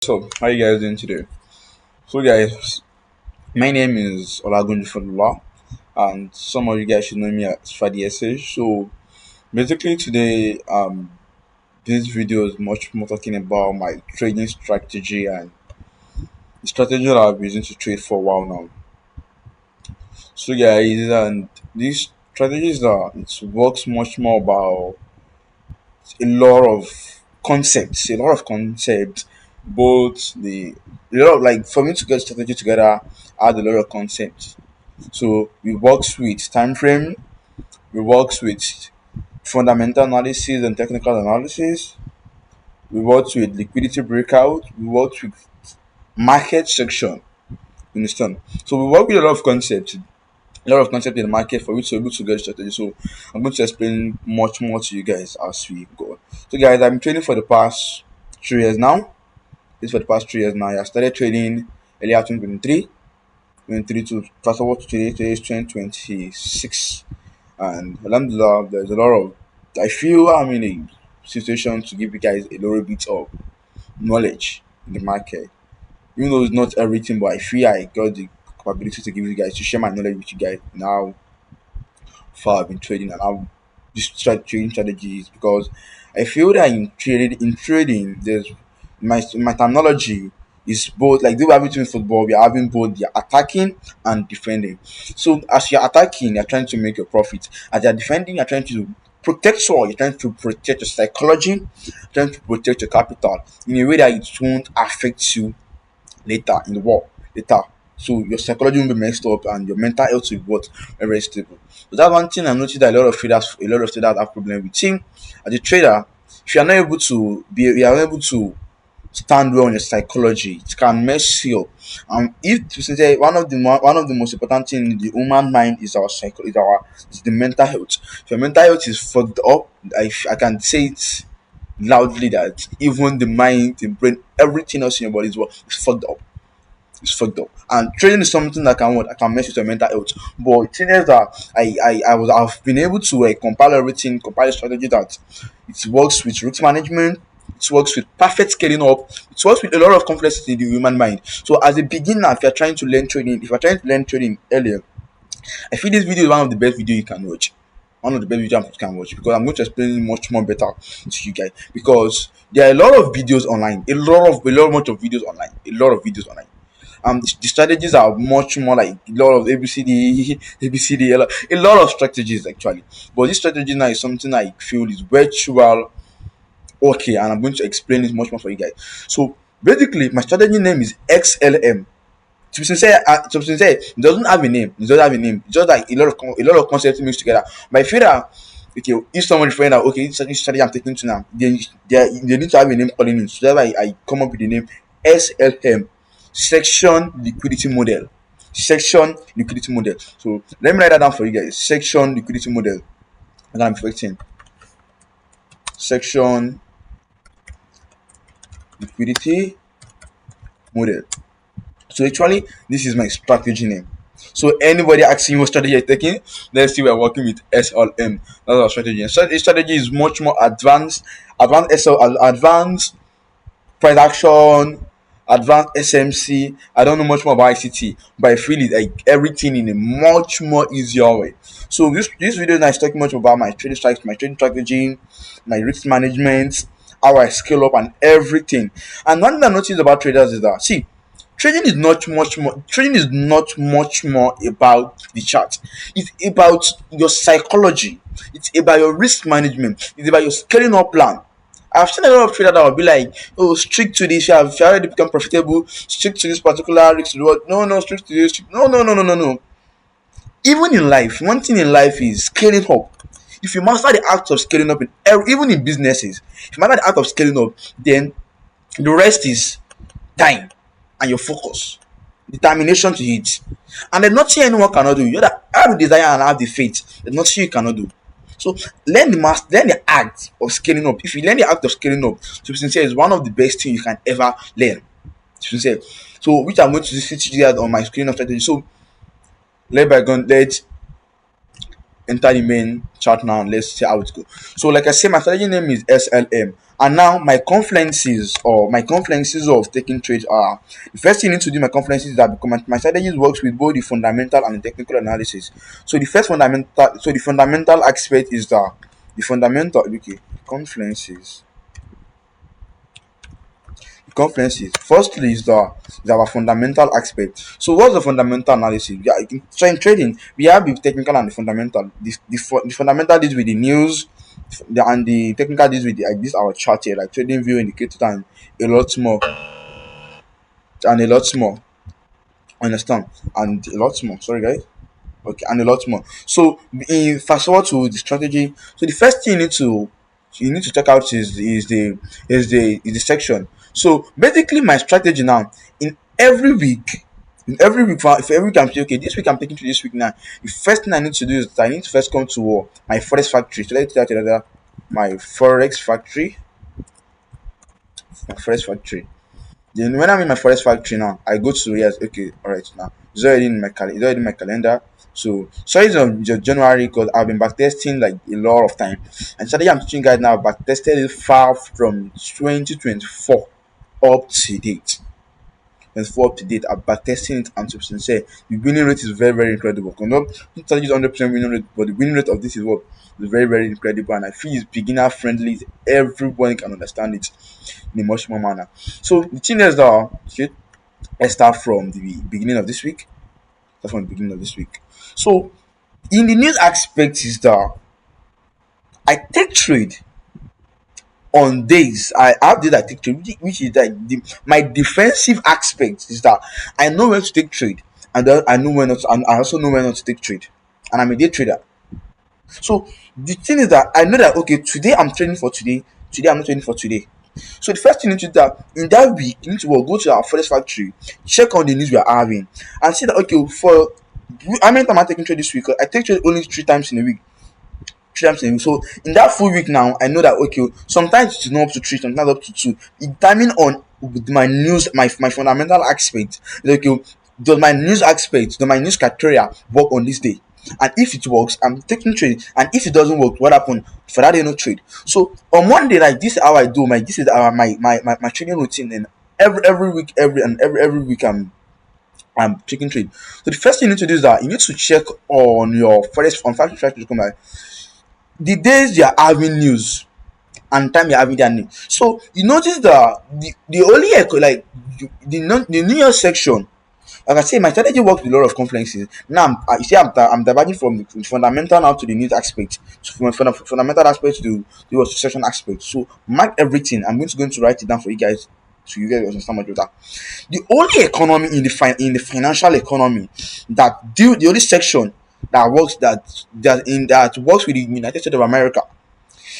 So, how you guys doing today? So, guys, my name is Olagunju Fadullah, and some of you guys should know me as Fadi SH. So, basically, today, this video is much more talking about my trading strategy and the strategy that I've been using to trade for a while now. So, guys, and these strategies that it works much more about a lot of a lot of concepts, both a lot of like for me to get strategy together, I had a lot of concepts. So we works with time frame, we works with fundamental analysis and technical analysis, we worked with liquidity breakout, we worked with market section. You understand? So we work with a lot of concepts in the market for you to be able to get strategy. So I'm going to explain much more to you guys as we go. So guys, I've been trading for the past 3 years now. This for the past 3 years now. I started trading earlier 2023, 23 to fast forward to today is 2026. And alhamdulillah, there's a lot of I feel I'm in a situation to give you guys a little bit of knowledge in the market. Even though it's not everything, but I feel I got the capability to give you guys to share my knowledge with you guys now far I've been trading and how this trading strategies because I feel that in trading there's my terminology is both like the way between football we are having both the attacking and defending. So as you're attacking, you're trying to make a profit. As you're defending, you're trying to protect soul, you're trying to protect your psychology, you're trying to protect your capital in a way that it won't affect you later in the war later. So your psychology will be messed up and your mental health will be what very stable. So that's one thing I noticed that a lot of traders have problem with. See, as a trader, if you are not able to you are not able to stand well on your psychology, it can mess you up. If to say one of the most important things in the human mind is our psycho is the mental health. If your mental health is fucked up, I can say it loudly that even the mind, the brain, everything else in your body is fucked up. It's fucked up. And trading is something that can what I can mess with your mental health. But the thing is that I've been able to compile everything, compile a strategy that it works with risk management, it works with perfect scaling up, it works with a lot of complexity in the human mind. So as a beginner, if you're trying to learn trading earlier, I feel this video is one of the best video you can watch. One of the best videos you can watch because I'm going to explain much more better to you guys because there are a lot of videos online, much of videos online, a lot of videos online. The strategies are much more like a lot of ABCD, ABCD, a lot of strategies actually. But this strategy now is something I feel is virtual. Okay, and I'm going to explain it much more for you guys. So basically, my strategy name is XLM. To be sincere, it doesn't have a name. It doesn't have a name. It's just like a lot of concepts mixed together. But I feel that okay, if someone find out okay, this is strategy I'm taking to now, then they need to have a name calling it. So that's why I come up with the name SLM, Section Liquidity Model. Section Liquidity Model. So let me write that down for you guys. Section Liquidity Model. I'm expecting Section Liquidity Model. So actually, this is my strategy name. So anybody asking what strategy you're taking, let's see we're working with SLM. That's our strategy. So this strategy is much more advanced, advanced price action, advanced SMC. I don't know much more about ICT, but I feel it like everything in a much more easier way. So this video is talking much about my trading strategy, my risk management, how I scale up and everything. And one thing I noticed about traders is that see trading is not much more about the chart. It's about your psychology, it's about your risk management, it's about your scaling up plan. I've seen a lot of traders that will be like, oh, stick to this, if you already become profitable, stick to this particular risk reward. No, stick to this. No. Even in life, one thing in life is scaling up. If you master the act of scaling up even in businesses, if you master the act of scaling up, then the rest is time and your focus, determination to hit. And there's nothing anyone cannot do. You have the desire and have the faith. There's nothing you cannot do. So learn the act of scaling up. If you learn the act of scaling up, to be sincere, is one of the best things you can ever learn. To be sincere. So which I'm going to teach you guys on my scaling up strategy. So let's enter the main chart now and let's see how it goes. So like I said, my strategy name is SLM And now my confluences of taking trades are: the first thing you need to do in my confluences is that because my strategies works with both the fundamental and the technical analysis. So the fundamental aspect is the fundamental okay confluences conferences. Firstly, is our fundamental aspect. So, what's the fundamental analysis? Yeah, so in trading, we have the technical and the fundamental. The fundamental deals with the news, and the technical deals with this our chart here, like trading view indicator and a lot more, and a lot more. Understand? And a lot more. Sorry, guys. Okay, and a lot more. So, in fast forward to the strategy. So, the first thing you need to check out is the section. So basically, my strategy now in every week, if every week I'm saying, okay, this week I'm taking to this week now. The first thing I need to do is I need to first come to my forex factory. So let's start my forex factory, my forex factory. Then when I'm in my forest factory now, I go to yes, okay, all right now. It's already in my calendar. So sorry it's on just January because I've been backtesting like a lot of time. And suddenly I'm teaching guys now backtested it far from 2024 up to date. And for up to date, I'm backtesting it and to sincere. The winning rate is very, very incredible. Not tell you 100% winning rate, but the winning rate of this is very, very incredible. And I feel it's beginner friendly. Everyone can understand it in a much more manner. So the thing is that okay, let's start from the beginning of this week. Start from the beginning of this week. So in the news aspect is that I take trade on days. I have days I take trade, which is like my defensive aspect is that I know when to take trade, and then I know when not to, and I also know when not to take trade, and I'm a day trader. So the thing is that I know that okay, today I'm trading for today. Today I'm not trading for today. So the first thing you need to do that in that week, you need to go to our forest factory, check on the news we are having, and see that okay, for how many times am I taking trade this week? I take trade only 3 times in a week. 3 times in a week. So in that full week now, I know that okay, sometimes it's not up to three, sometimes up to two. Depending on my news, my fundamental aspect. Okay, does my news criteria work on this day? And if it works, I'm taking trade. And if it doesn't work, what happened? For that day, no trade. So on Monday, like this is how I do this is my trading routine. And every week, every week I'm taking trade. So the first thing you need to do is that you need to check on your forest on factory to come like the days you are having news and time you're having that news. So you notice that the only like the New Year section. Like I say, my strategy works with a lot of conferences. Now, you see, I'm diverging from the fundamental now to the news aspect, so from fundamental aspect to the session aspect. So, mark everything. I'm going to write it down for you guys, so you guys understand much better. The only economy in the financial economy the only section that works with the United States of America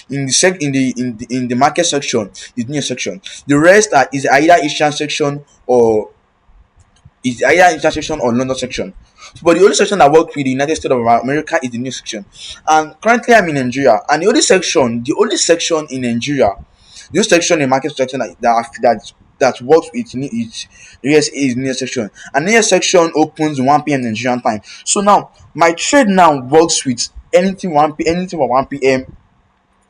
in the market section is news section. The rest is either Asian section or is either Asian section or London section. But the only section that works with the United States of America is the news section. And currently I'm in Nigeria. And the only section in Nigeria, the only section in market section that works with it USA is news section. And news section opens 1 p.m. Nigerian time. So now my trade now works with anything from 1 p.m.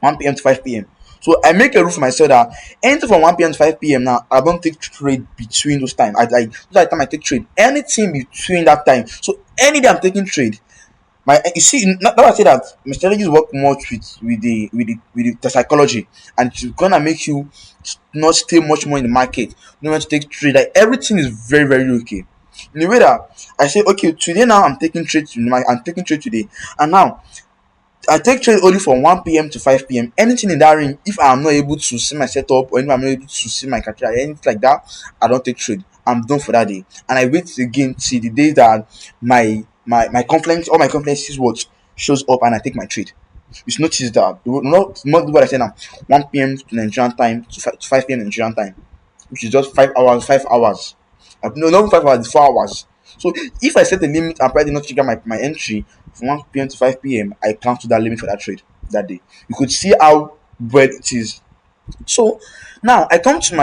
to 5 p.m. So I make a rule for myself that anything from 1 p.m. to 5 p.m. now, I don't take trade between those times. Those time I take trade. Anything between that time. So any day I'm taking trade. You see, now I say that my strategies work much with the psychology, and it's gonna make you not stay much more in the market. You know when to take trade. Like everything is very, very okay. In the way that I say, okay, today now I'm taking trade today, and now I take trade only from 1 p.m. to 5 p.m. Anything in that range, if I'm not able to see my setup or if I'm not able to see my criteria, anything like that, I don't take trade. I'm done for that day. And I wait again till the day that my confidence, all my confidence is what shows up and I take my trade. You should notice that not what I say now, 1 p.m. to Nigerian time to 5 p.m. Nigerian time, which is just 5 hours, 5 hours. No, not 5 hours, it's 4 hours. So if I set a limit and probably not trigger my entry from 1 p.m. to 5 p.m., I count to that limit for that trade that day. You could see how well it is. So now I come to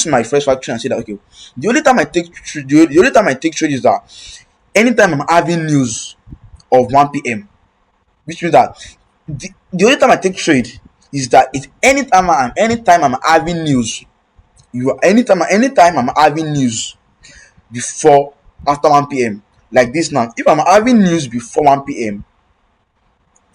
my first factory and say that okay, the only time I take the only time I take trade is that anytime I'm having news of 1 p.m., which means that the only time I take trade is that it's anytime I'm having news, anytime I'm having news before after 1 p.m. like this now. If I'm having news before 1 p.m.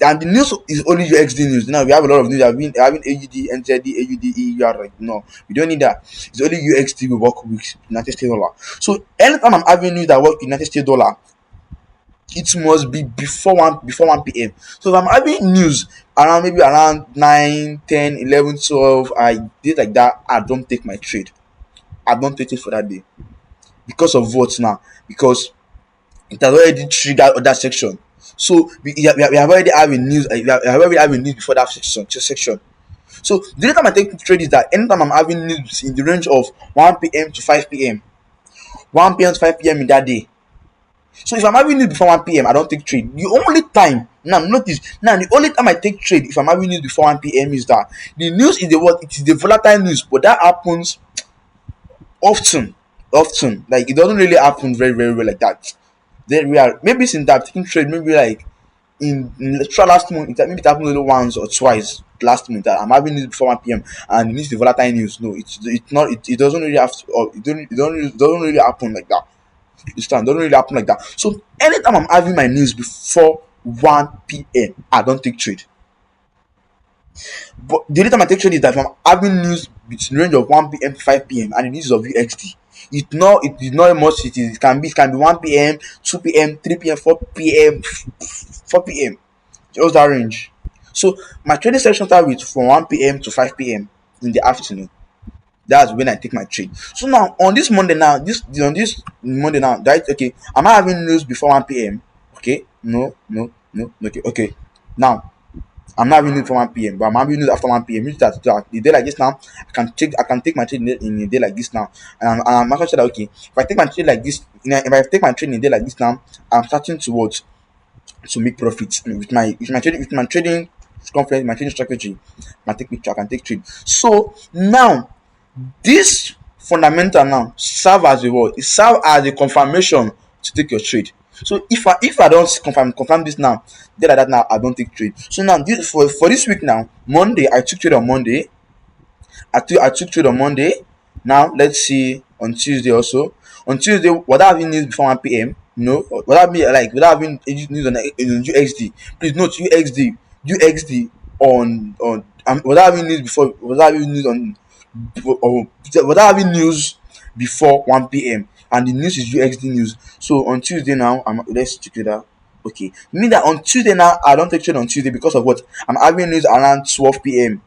and the news is only UXD news. Now we have a lot of news. Having AUD, NZD, AUD, EUR. Like no, we don't need that. It's only UXD we work with United States dollar. So anytime I'm having news that work with United States dollar, it must be before 1 p.m. So if I'm having news around 9, 10, 11, 12, I did like that, I don't take my trade. I don't take it for that day. Because of what now? Because it has already triggered other section. So we have already having news. We have already having news before that section. So the only time I take trade is that anytime I'm having news in the range of 1 p.m. to 5 p.m. 1 p.m. to 5 p.m. in that day. So if I'm having news before 1 p.m., I don't take trade. The only time now notice now the only time I take trade if I'm having news before 1 p.m. is that the news is the what it is the volatile news, but that happens often. Often. Like it doesn't really happen very, very well like that. Then we are maybe since I'm taking trade, maybe like in the last month, maybe it happened only once or twice last month that I'm having this before 1 p.m. and it needs the volatile news. No, it's not it doesn't really have to, or it doesn't really happen like that. It doesn't really happen like that. So anytime I'm having my news before 1 p.m., I don't take trade. But the only time I take trade is that if I'm having news between range of 1 p.m. to 5 p.m. and the news of UXD. It is not much it can be 1 p.m., 2 p.m., 3 p.m., 4 p.m., 4 p.m. Just that range. So my trading session start with from 1 p.m. to 5 p.m. in the afternoon. That's when I take my trade. So now on this Monday now, that okay, am I having news before 1 p.m.? Okay, no, okay. Now I'm not having news before 1 p.m., but I'm having news after 1 p.m. Which that the day like this now, I can take my trade in a day like this now, and I'm actually sure that okay, if I take my trade like this, if I take my trade in a day like this now, I'm starting to what to make profits with my trading confidence, my trading strategy. I can take trade. So now this fundamental now serve as a what? It serve as a confirmation to take your trade. So if I don't confirm this now, then like that now I don't take trade. So now this for this week now, Monday I took trade on Monday. I took trade on Monday. Now let's see on Tuesday also. On Tuesday, would I having news before 1 p.m.? No. Would I be like would I having news on UXD? Please note UXD on would I having news before would I having news on or would I having news before 1 p.m. and the news is UXD news. So on Tuesday now, let's check it out. Okay. Mean that on Tuesday now I don't take trade on Tuesday because of what? I'm having news around 12 p.m.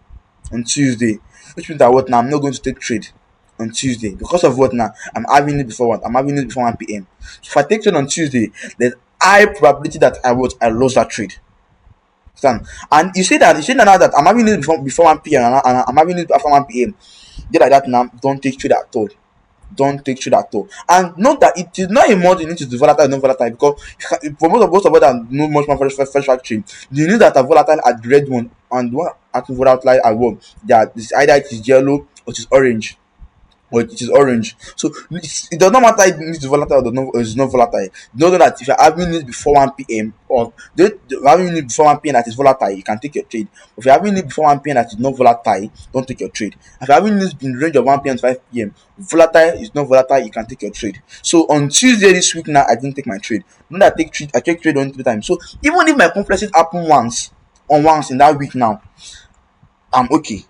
on Tuesday, which means that what now I'm not going to take trade on Tuesday because of what now I'm having it before what I'm having it before 1 p.m. So if I take trade on Tuesday, there's high probability that I lost that trade. Understand? And you say that now that I'm having it before 1 p.m. and I'm having it after 1 p.m. Just like that now, don't take trade at all. Don't take trade at all. And note that it is not a mod you need to do volatile or non volatile because for most of us that know much more fresh factory, the news that are volatile are the red one and the one at volatile are what? That is either it is yellow or it is orange. Or it is orange. So it does not matter if it is volatile or it's not volatile. You know that if you're having it before 1 p.m. or having it before 1 p.m. that is volatile, you can take your trade. But if you're having it before 1 p.m. that is not volatile, don't take your trade. If you're having it in the range of 1 p.m. to 5 p.m., volatile is not volatile, you can take your trade. So on Tuesday this week now, I didn't take my trade. Not that I take trade only 3 times. So even if my conferences happen once in that week now, I'm okay.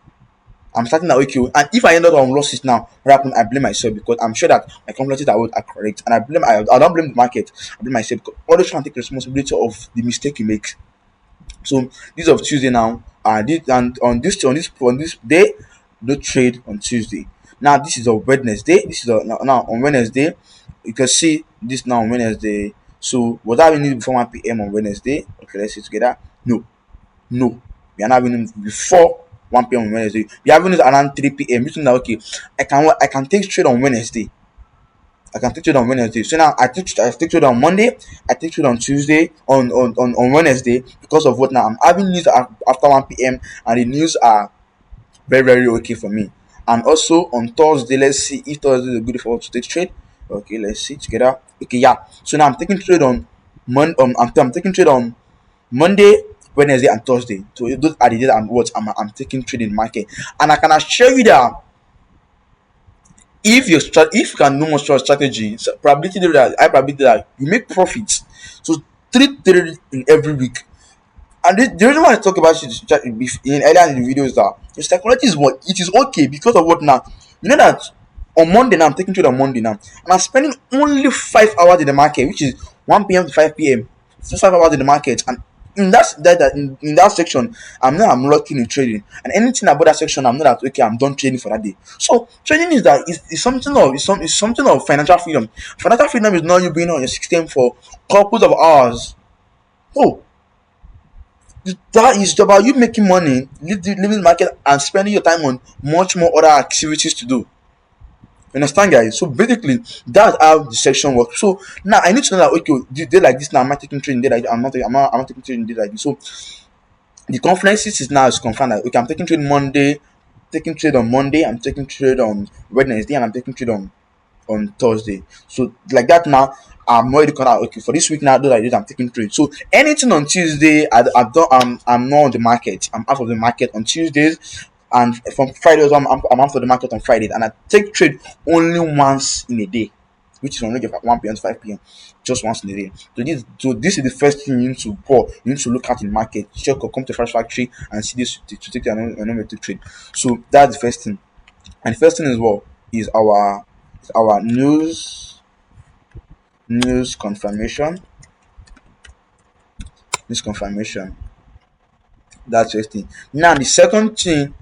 I'm starting that okay. And if I end up on losses now, what happened? I blame myself because I'm sure that my calculations are correct. And I don't blame the market, I blame myself because always try and take responsibility of the mistake you make. So this of Tuesday now, and on this day, no trade on Tuesday. Now this is on Wednesday. This is now on Wednesday. You can see this now on Wednesday. So was that we need before 1 p.m. on Wednesday? Okay, let's see together. No, we are not having it before 1 p.m. on Wednesday. We are having it around 3 p.m. Which means that okay, I can take trade on Wednesday. I can take trade on Wednesday. So now I take trade on Monday, I take trade on Tuesday, on Wednesday because of what now I'm having news after 1 p.m. and the news are very, very okay for me. And also on Thursday, let's see if Thursday is a good day for us to take trade. Okay, let's see together. Okay, yeah. So now I'm taking trade on I'm taking trade on Monday, Wednesday and Thursday. So those are the days I'm taking trade in market, and I can assure you that if you can know much your strategy, so probability that high probability that you make profits. So trade in every week. And the reason why I talk about it in earlier in the video is that the psychology is what it is okay because of what now. You know that on Monday now I'm taking trade on Monday now, and I'm spending only 5 hours in the market, which is 1 p.m. to 5 p.m. So 5 hours in the market, and in that section, I'm locking in trading, and anything about that section, I'm not that okay. I'm done trading for that day. So trading is something of is something of financial freedom. Financial freedom is not you being on your system for couples of hours. No, that is about you making money, leaving the market and spending your time on much more other activities to do. You understand, guys? So basically, that's how the section works. So now I need to know that okay, day like this now, am I taking trading day like this? I'm not taking trading day like this. So the conferences is now is confirmed that okay, I'm taking trade Monday, taking trade on Monday, I'm taking trade on Wednesday, and I'm taking trade on Thursday. So like that now, I'm already caught out. Okay, for this week now, those are the days I'm taking trade. So anything on Tuesday, I've done. I'm not on the market. I'm out of the market on Tuesdays, and from Fridays I'm out of the market on Fridays, and I take trade only once in a day, which is on like 1 p.m. to 5 p.m. Just once in a day. So this is the first thing you need to pour. You need to look at in market. Check or come to Fresh Factory and see this to take your number to trade. So that's the first thing. And the first thing as well is our news confirmation. News confirmation. That's the first thing. Now the second thing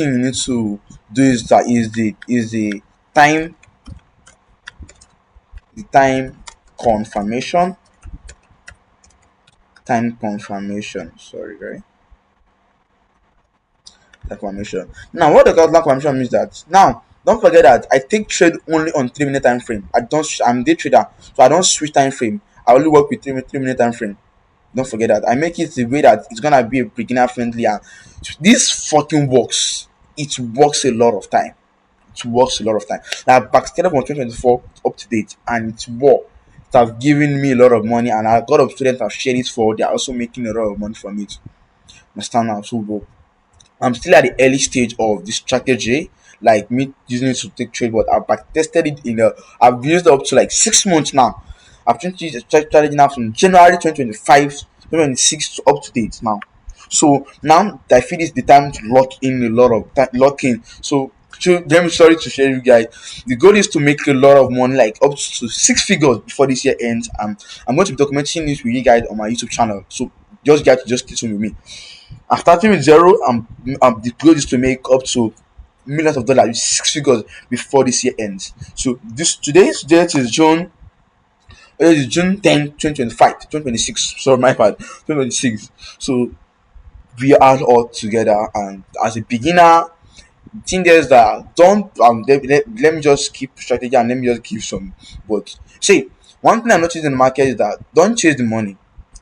you need to do is the time the confirmation. Time confirmation. Sorry, right? Time confirmation. Now what the time confirmation means that now don't forget that I take trade only on 3 minute time frame. I'm day trader, so I don't switch time frame. I only work with 3 minute time frame. Don't forget that. I make it the way that it's gonna be a beginner friendly, and this fucking works. It works a lot of time. It works a lot of time. Now backstated from 2024 up to date, and it's work. It have given me a lot of money, and a lot of students have shared it for. They are also making a lot of money from it. Understand now? So I'm still at the early stage of this strategy, like me using it to take trade, but I've back tested it I've used it up to like 6 months now. I've changed the strategy now from January 2025, 2026 to up to date now. So now I feel it's the time to lock in a lot of time, lock in. So I'm sorry to share you guys. The goal is to make a lot of money, like up to 6 figures before this year ends. I'm going to be documenting this with you guys on my YouTube channel. So just guys just stay tuned with me. I'm starting with zero. The goal is to make up to millions of dollars with 6 figures before this year ends. So today's date is June 10th, 2025, 2026. Sorry, my bad, 2026. So we are all together, and as a beginner, thing there is that don't let me just keep strategy and let me just give some. But see, one thing I noticed in the market is that don't chase the money.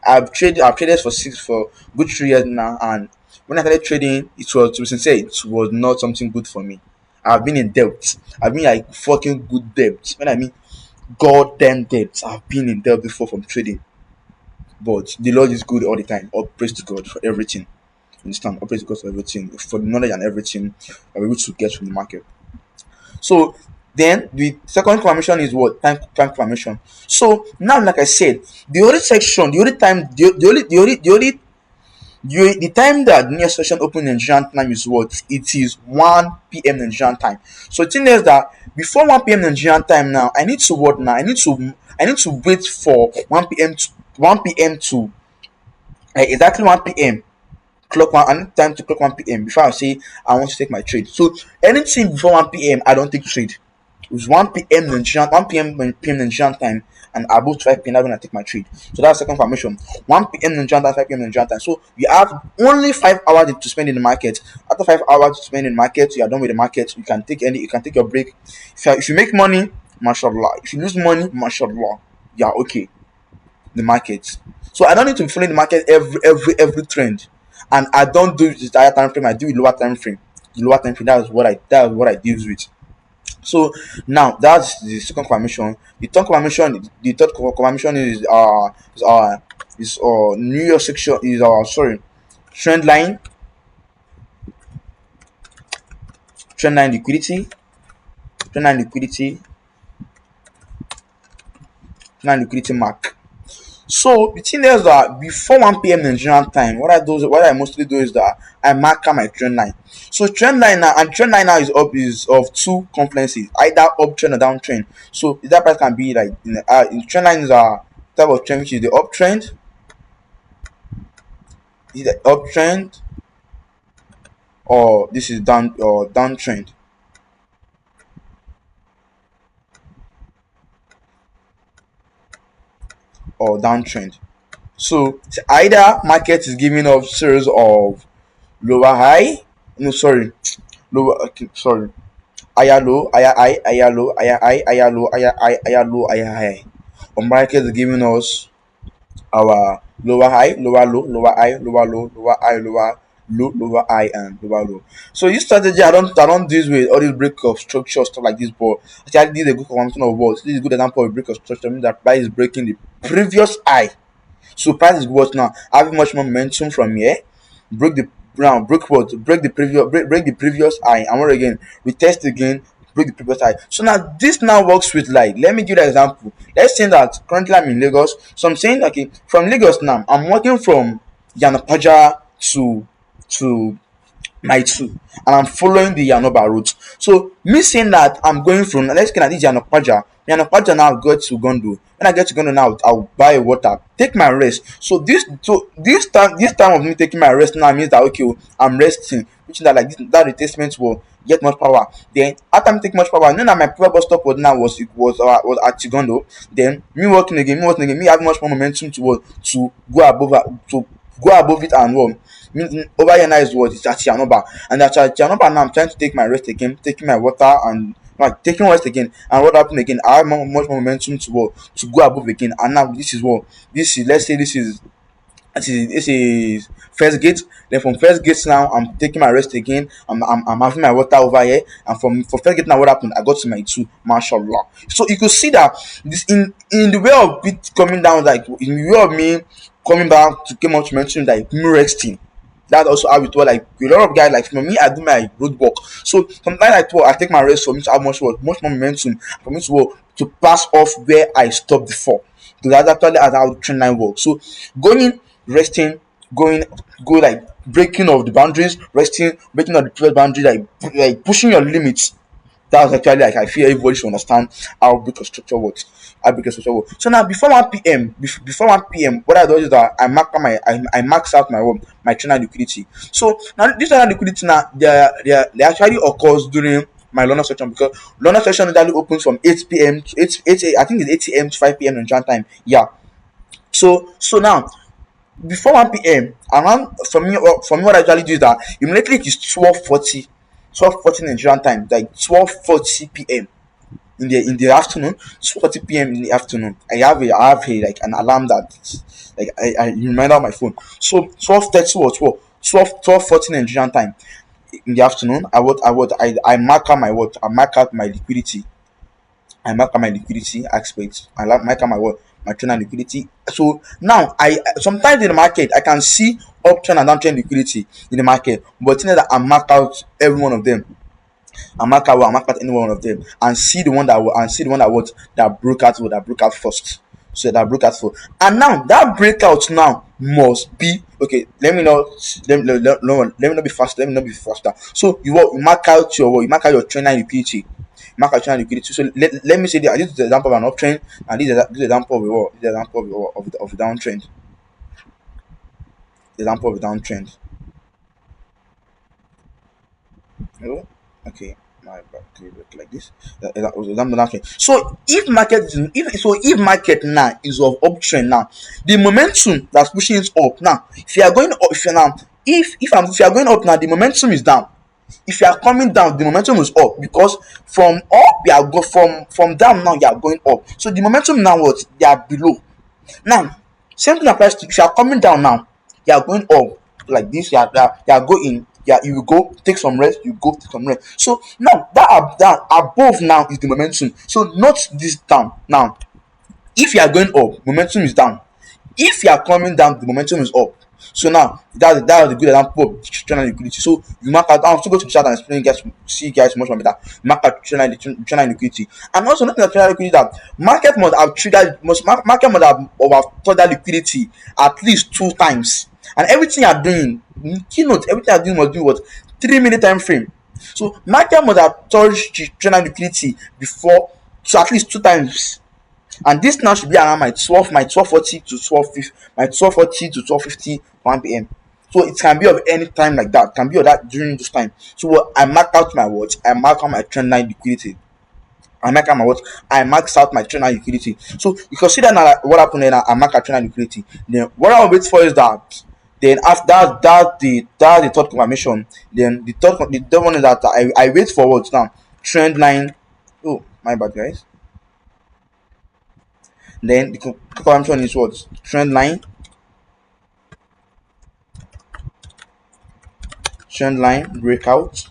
I've traded for good 3 years now, and when I started trading, it was, to be sincere, it was not something good for me. I've been in debt. I've been like fucking good debt. When I mean goddamn debt, I've been in debt before from trading. But the Lord is good all the time. All praise to God for everything. Understand? All praise to God for everything, for the knowledge and everything that we're able to get from the market. So then the second confirmation is what? Time confirmation. So now, like I said, the only section, the only time, the time that the next session open Nigerian time is what? It is 1 p.m. Nigerian time. So the thing is that before 1 p.m. Nigerian time now, I need to what now? I need to wait for 1 p.m. to exactly 1 p.m. clock one. I need time to clock 1 p.m. before I say I want to take my trade. So anything before 1 p.m. I don't take trade. It's 1 p.m. Nigerian 1 p.m. Nigerian time and above 5 p.m. that's when I take my trade. So that's second confirmation. 1 p.m. Nigerian time, 5 p.m. Nigerian time. So you have only 5 hours to spend in the market. After 5 hours to spend in the market, you are done with the market. You can take your break. If you make money, mashallah. If you lose money, mashallah. Yeah, okay. The market. So I don't need to follow the market every trend. And I don't do the higher time frame, I do the lower time frame. The lower time frame, that's what I deal with. So now that's the second confirmation. The third confirmation is New York section is sorry, trend line, trend line liquidity, trend line liquidity, trend line liquidity mark. So the thing is that before 1 p.m. Nigerian time, what I mostly do is that I mark out my trend line. So trend line now is of two confluences, either uptrend or downtrend. So that price can be like in trend line is a type of trend which is the uptrend, is the uptrend, or this is downtrend or downtrend. So it's either market is giving off series of lower high, no sorry, lower okay, sorry, higher low, higher high, higher low, higher high, higher low, higher high, higher low, higher high. Or market is giving us our lower high, lower low, lower high, lower low, lower high, lower low, lower high, and lower low. So this strategy, I don't deal with all these break of structure stuff like this, but actually this is a good combination of words. This is a good example of break of structure, means that price is breaking the previous high. So price is what now? Having much more momentum from here. Break the ground, break what? Break the previous high, and what again? Retest again, break the previous high. So now this now works with, like, let me give you an example. Let's say that currently I'm in Lagos. So I'm saying, okay, from Lagos now, I'm working from Yanapaja to my two, and I'm following the Yanoba route. So me saying that I'm going from, let's get at this Yanopaja now go to Gondo. When I get to Gondo now, I'll buy water, take my rest. So this time of me taking my rest now means that, okay, I'm resting, which is that, like, that retracement will get much power. Then after me taking much power, you know that my previous bus stop was now was at Chigondo. Then me having much more momentum to go above it, and what over here now is what is at Yanoba, and at Yanoba now I'm trying to take my rest again, taking my water, and like taking rest again. And what happened again? I have much more momentum to go above again. And now this is, let's say this is first gate. Then from first gate now I'm taking my rest again. I'm having my water over here, and for first gate now what happened? I got to my two, mashallah. So you could see that this in the way of it coming down, like in the way of me coming back to get much momentum, like me resting. That's also how it was. Like a lot of guys, like for me, I do my road work. So sometimes I take my rest for me to have much more momentum for me to pass off where I stopped before. So that's actually how the trend line works. So going, resting, going, go, like breaking of the boundaries, resting, breaking of the previous boundary, like pushing your limits. That's actually, like, I feel everybody should understand how brick structure works. How brick structure works. So now before 1 p.m., before 1 p.m., what I do is that I max out my trainer liquidity. So now this trainer liquidity now they actually occurs during my London session, because London session usually opens from 8 p.m. to 8 I think it's 8 a.m. to 5 p.m. Nigerian time. Yeah. So now before 1 p.m. around, for me what I usually do is that immediately it is 12:40 Nigerian time, like 12:40 p.m. in the afternoon, 12:40 p.m. in the afternoon. I have a like an alarm that, like, I reminder on my phone. So 12:30 or 12:40 Nigerian time in the afternoon, I mark out my liquidity. I mark out my liquidity aspect. Mark out my trend and liquidity. So now I sometimes in the market I can see uptrend and downtrend liquidity in the market, but thing is that I mark out every one of them. I mark out any one of them, and see the one that broke out first. So that broke out first, and now that breakout now must be okay. Let me not be fast. Let me not be faster. So you mark out your trend line liquidity. Mark out trend line liquidity. So let me say that this is the example of an uptrend, and this is the example of a what? This is the example of the downtrend. The example of the downtrend. Oh, okay. My back look like this. That was example of downtrend. So if market now is of uptrend now, the momentum that's pushing it up now. If you are going up, if you are going up now, the momentum is down. If you are coming down, the momentum is up, because from up you are go from down now you are going up. So the momentum now what? They are below. Now, same thing applies to if you are coming down now, you are going up like this, you are going. Yeah, you will go take some rest, you go take some rest. So now that above now is the momentum. So note this down now. If you are going up, momentum is down. If you are coming down, the momentum is up. So now that's the good example of channel liquidity. So you mark out. I'll still go to the chart and explain, guys, see guys much more better. Mark out channel liquidity, and also nothing that channel liquidity that market must have triggered. Market must have thought that liquidity at least 2 times. And everything you are doing, keynote, everything you are doing must be what 3 minute time frame. So market must have touched channel liquidity before, so at least 2 times. And this now should be around my 12:40 to 12:50, my 12:40 to 12:50 1 p.m. So it can be of any time like that. It can be of that during this time. So what I mark out my watch, I mark out my trend line liquidity. I mark out my watch, I mark out my trend line liquidity. So you consider now like what happened, then I mark out trend line liquidity. Then what I'll wait for is that, then after the third confirmation, then the third one is that I wait for what now? Trend line. Oh my bad, guys. Then the confirmation is what? Trend line breakout,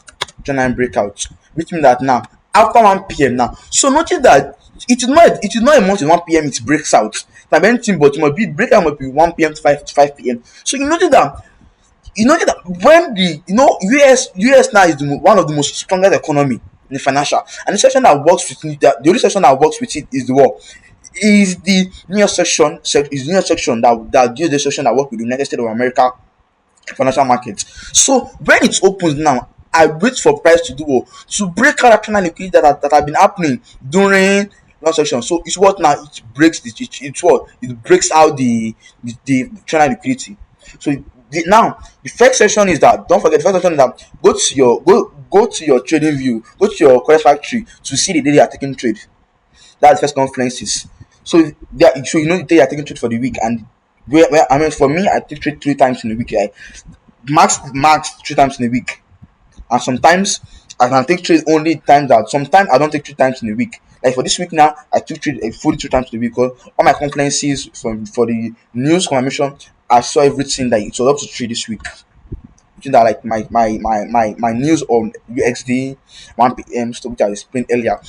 which means that now after 1 p.m. now. So notice that it is not a month in 1 p.m. it breaks out. Now anything, but it must be breakout must be 1 p.m. to 5 p.m. So you notice that when the US now is one of the most strongest economy in the financial, and the section that works with it, the only section that works with it is the what? Is the New York section that deals the section that works with the United States of America financial markets. So when it opens now, I wait for price to do what? To break out that channel liquidity that have been happening during long section. So it's what now it breaks it's what it breaks out the channel liquidity. So now the first section is that, don't forget, the first section is that go to your trading view, go to your correct factory to see the day you are taking trade. That's the first conferences. So you know the day you are taking trade for the week. And where I mean, for me, I take trade 3 times in a week. Like max 3 times in a week. And sometimes I can take trade only times that, sometimes I don't take 3 times in a week. Like for this week now, I took trade fully 3 times in a week because all my conferences for the news confirmation, I saw everything that it was up to trade this week. Which is that, like my news on UXD 1 p.m. stuff, which I explained earlier,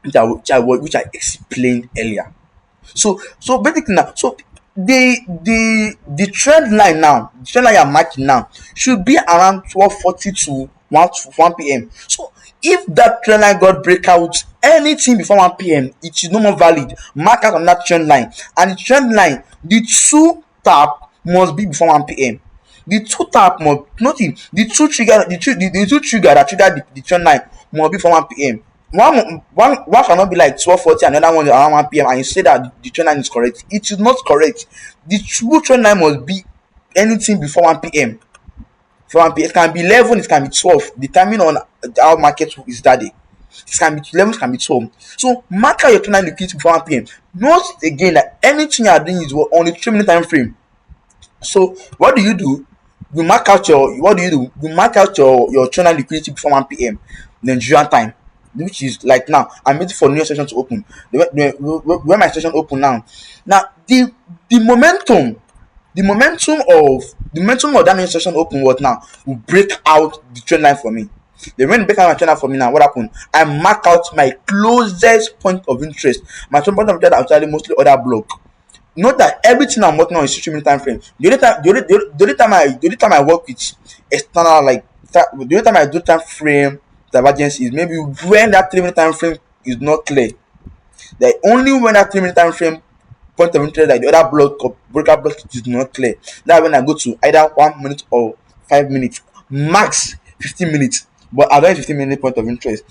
which I explained earlier. So basically now, so the trend line I'm marking now should be around 12:40 to 1 p.m. So if that trend line got breakout anything before 1 p.m., it is no more valid. Mark out on that trend line, and the trend line, the two tap must be before 1 p.m. The two tap must nothing. The two trigger that trigger the trend line must be for 1 p.m. One cannot be like 12:40, another one around 1 p.m. and you say that the trend line is correct. It is not correct. The true trend line must be anything before 1 p.m. For 1 p.m. It can be 11, it can be 12, depending on how market is that day. It can be 11, it can be 12. So mark out your trend line liquidity before 1 p.m. Note again that anything you are doing is on a 3 minute time frame. So what do you do? You mark out your channel liquidity before 1 p.m. Nigerian time, which is like now. I'm waiting for new session to open. When my session open now, the momentum, the momentum of that new session open, what now will break out the trend line for me. Then when it break out my trend line for me now, what happened? I mark out my closest point of interest. My point of interest are actually mostly other block. Note that everything I'm working on is 3 minute time frame. The only time I work with external, like the only time I do time frame divergence is maybe when that 3 minute time frame is not clear. Like only when that 3 minute time frame point of interest, like the other block or broker block, is not clear. That's when I go to either 1 minute or 5 minutes, max 15 minutes. But I don't have 15 minute point of interest.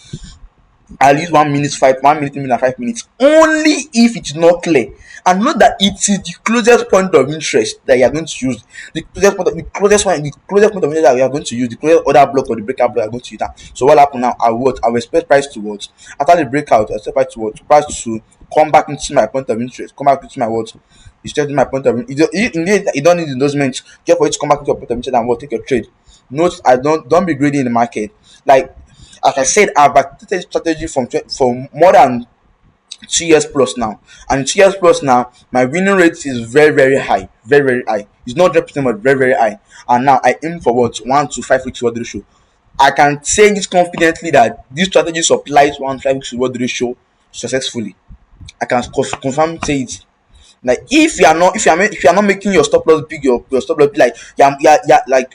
I'll use 1 minute, 3 minutes, and 5 minutes only if it's not clear. And note that it is the closest point of interest that you are going to use. The closest point of interest that we are going to use, the closest other block or the breakout block are going to use that. So what happen now? I will expect price to what? After the breakout, I expect price to what? Price to come back into my point of interest, come back into my what? It's just my point of interest. Indeed, you don't need endorsement. Just for it to come back into your point of interest and what, take your trade. Note, I don't be greedy in the market. Like I said, I've acted strategy for more than 2 years plus now. And in 2 years plus now, my winning rate is very, very high. Very, very high. It's not 100%, but very, very high. And now I aim for what? 1 to 5 weeks reward ratio. I can say this confidently that this strategy supplies 1 to 5 weeks reward ratio successfully. I can confirm say it. Like if you are not making your stop loss big, your stop loss big, like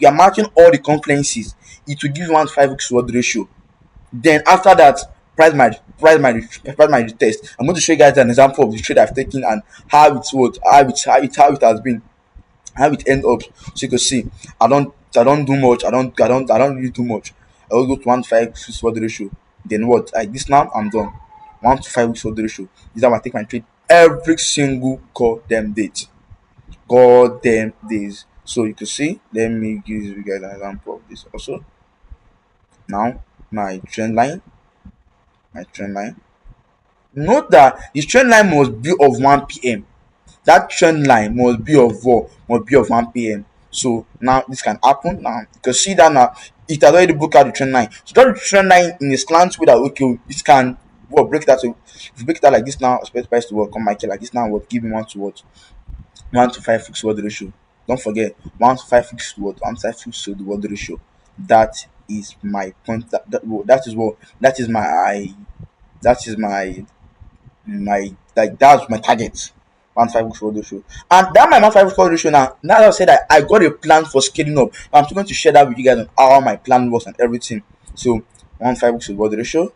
you're matching all the complaints, it will give you 1 to 5 weeks reward ratio. Then after that, price my test. I'm going to show you guys an example of the trade I've taken and how it has been, how it end up. So you can see I don't do much. I don't really do much. I will go to 1 to 5 weeks reward ratio. Then what? Like this now, I'm done. 1 to 5 weeks reward ratio. This is how I take my trade every single goddamn date. Goddamn days. So you can see. Let me give you guys an example of this also. Now my trend line. My trend line. Note that the trend line must be of 1 p.m. That trend line must be of what? Must be of 1 p.m. So now this can happen. Now you can see that now it has already broke out the trend line. So that the trend line in a slant way that okay, it can what break that. So if you break that like this now, expect price to what come market like this now, what give me 1 to 5 weeks reward ratio. Don't forget 1 to 5 weeks reward, 1 to 5 weeks reward ratio. That is my point. That is my like that's my target. 1 to 5 weeks reward ratio. And that my 1 to 5 weeks reward ratio now I said that I got a plan for scaling up. I'm still going to share that with you guys on how my plan works and everything. So 1 to 5 weeks reward ratio.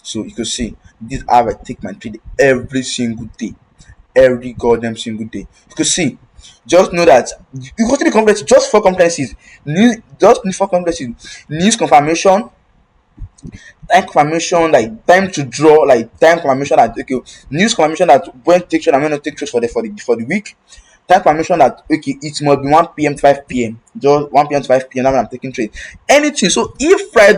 So you can see this is how I take my trade every single day. Every goddamn single day. You can see. Just know that you go to the complex just 4 complexes. Just 4 complexes. News confirmation, time confirmation, like time to draw, like time confirmation that okay, news confirmation that when take trade, I'm gonna take trade for the week. Time confirmation that okay, it must be 1 p.m. to 5 p.m. Just 1 p.m. to 5 p.m. Now when I'm taking trade. Anything. So if price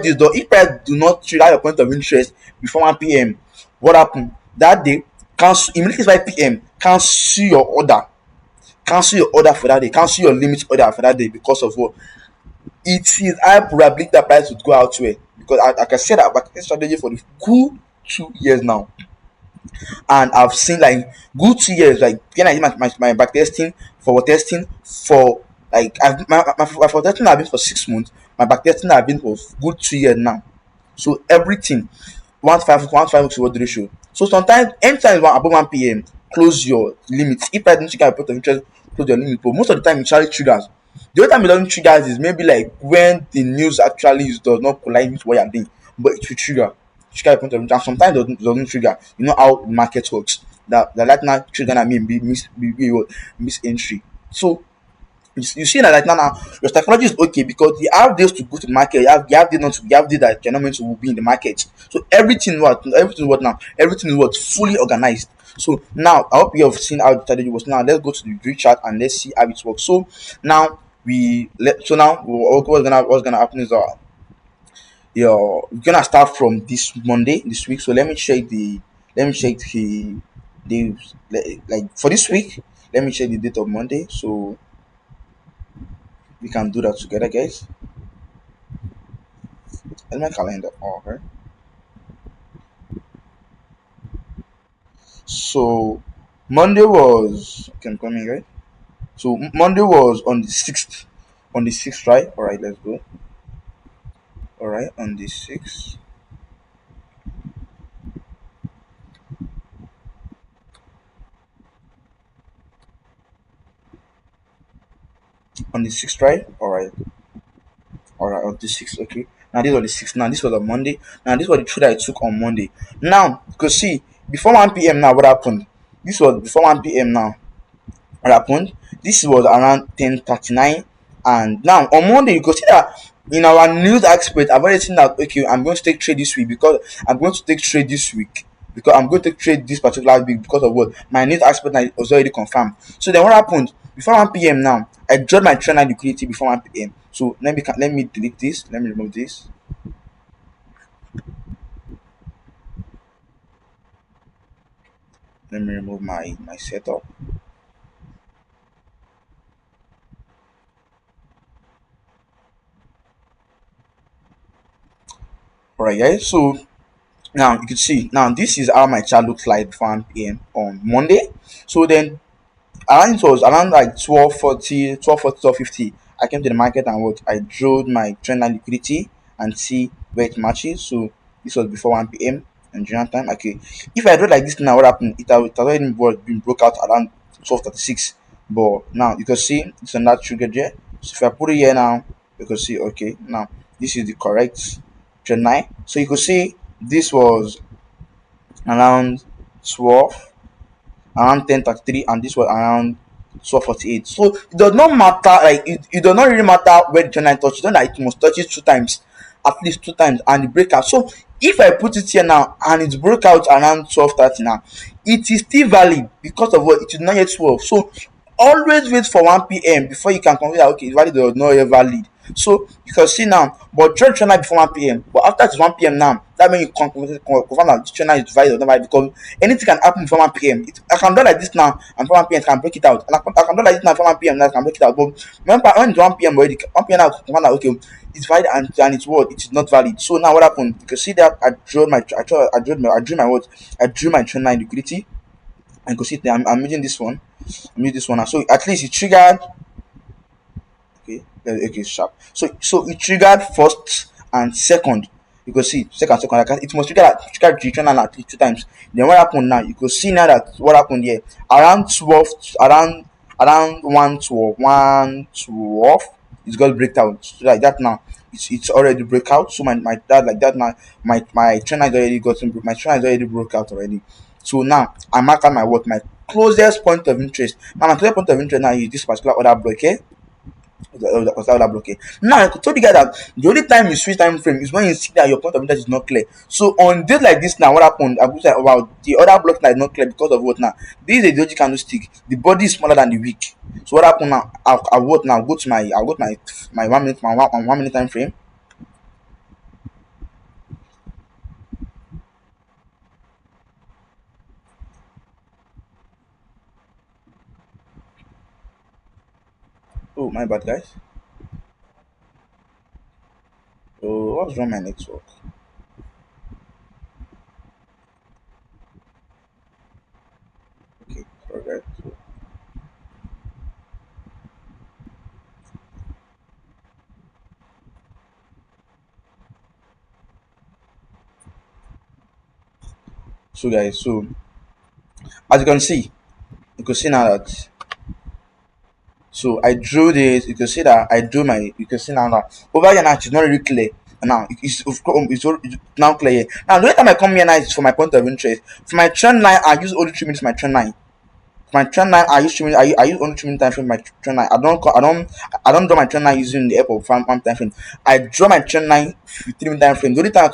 do not trade at your point of interest before 1 p.m., what happen? That day, cancel immediately 5 p.m. Cancel your order for that day, cancel your limit order for that day because of what? It is high probability that price would go elsewhere because like I said that back strategy for the good 2 years now, and I've seen like good 2 years. Like when I did my back testing for testing for like my for testing have been for 6 months. My back testing have been for good 2 years now. So everything 1 to 5 weeks reward ratio. So sometimes anytime above 1 p.m. close your limit. If I didn't check out point of interest, close your limit. But most of the time it actually triggers. The only time it doesn't trigger is maybe like when the news actually does not collide with what you're doing. But it will trigger your point of interest. And sometimes it doesn't trigger. You know how the market works. That right now trigger I mean miss entry. So you see that like now your psychology is okay because you have days to go to the market, you have days not to, you have days that you're not meant to be in the market. So everything is what fully organized. So now I hope you have seen how the strategy was. Now let's go to the grid chart and let's see how it works. So now what's gonna happen is we're gonna start from this Monday this week. So let me check the like for this week. Let me check the date of Monday so we can do that together, guys. In my calendar. Oh, okay. So Monday was okay. I'm coming, right? So Monday was on the 6th. On the 6th, right? All right, let's go. All right, on the 6th. On the 6th, right? All right. All right, on the 6th. Okay. Now this was the 6th. Now this was on Monday. Now this was the trade I took on Monday. Now, because see, before 1 p.m. now, what happened? This was before 1 p.m. now. What happened? This was around 10:39, and now on Monday you could see that in our news aspect, I've already seen that okay, I'm going to take trade this week because I'm going to take trade this week because I'm going to take trade this particular week because of what my news aspect was already confirmed. So then what happened before 1 p.m. now? I dropped my trend line liquidity before 1 p.m. So let me delete this. Let me remove this. Let me remove my setup. All right, guys. So Now you can see now this is how my chart looks like before 1 p.m. on Monday. So then around it was around like 12:40, 12:40, 12:50. I came to the market and what I drew my trend line liquidity and see where it matches. So this was before 1 p.m. Nigerian time. Okay, if I draw like this now, what happened? It has already been broke out around 12:36. But now you can see it's on that trigger there. So if I put it here now, you can see okay now this is the correct trend line. So you can see this was around 12 around 10:33 and this was around 12:48. So it does not matter, like it does not really matter where the trend line touches. Don't like it must touch it two times, at least two times, and the breakout. So if I put it here now and it broke out around 12:30 now, it is still valid because of what it is not yet 12. So always wait for 1 p.m. before you can consider okay, it's valid or not yet valid. So you can see now, but trade channel before 1 p.m. But after it's 1 p.m. now, that means you confirm that this channel is valid or not valid because anything can happen before 1 p.m. I can do like this now and before 1 p.m. can break it out. And I can do like this now before 1 p.m. now I can break it out. But when it's 1 p.m. already, 1 p.m. now confirm that okay, it's valid and it's what it is not valid. So now what happened? You can see that I drew my trend line liquidity. And you can see I'm using this one. I'm using this one now. So at least it triggered. Okay, okay, sharp. So it triggered first and second. You can see second. It must trigger the channel at least two times. Then what happened now? You can see now that what happened here around 12, around 112, it's got break out. So like that now. It's already break out. So my dad like that now. My channel is already gotten my channel is already broke out already. So now I mark out my closest point of interest. Now my closest point of interest now is this particular order block. Okay, was that blockade. Now I told you guys that the only time you switch time frame is when you see that your point of interest is not clear. So on days like this now, what happened? I would say about the other block that is not clear because of what now? This is a doji candlestick. The body is smaller than the wick. So what happened now? I what now? I'll go to my 1 minute one minute time frame. Oh my bad guys. Oh, what's wrong with my network? Okay, sorry guys. So guys, so as you can see now that so I drew this. You can see that I drew my. You can see now that over here now it's not really clear. And now it's now clear here. Now the only time I come here now is for my point of interest. For my trend line, I use only 3 minutes. My trend line. For my trend line, I use 3 minutes. I use only 3 minutes time frame. My trend line. I don't draw my trend line using the Apple from one time frame. I draw my trend line with 3 minute time frame. The only time I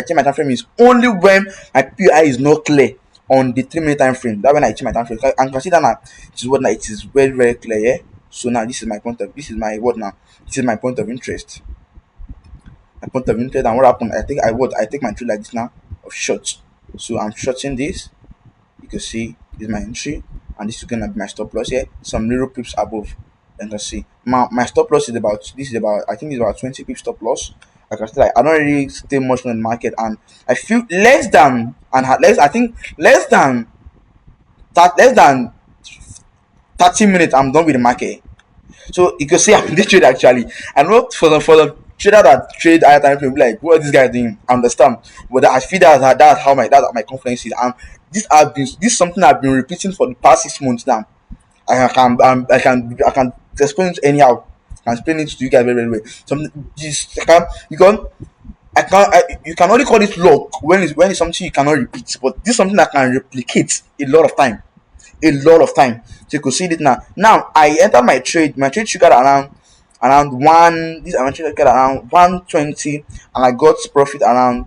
change my time frame is only when my PI is not clear on the 3 minute time frame. That when I change my time frame. And consider now it is what now it is very very clear. Yeah. So now this is my what now? This is my point of interest. My point of interest and what happened? I take my trade like this now of short. So I'm shorting this. You can see this is my entry and this is gonna be my stop loss here. Some little pips above. And you can see my stop loss is about I think it's about 20 pips stop loss. Like I said, like, I don't really stay much on the market and I feel less than less I think less than 30 minutes I'm done with the market. So you can see I'm in this trade actually. I know for the trader that trade higher time frame, be like, what is this guy doing? I understand. But I feel that's how my confidence is. And this is something I've been repeating for the past 6 months now. I can explain it anyhow. I can explain it to you guys very, very well. Something this you can only call it luck when it's something you cannot repeat. But this is something that can replicate a lot of time, a lot of time. So you could see it now. Now I enter my trade. My trade triggered around one. This I triggered around 120, and I got profit around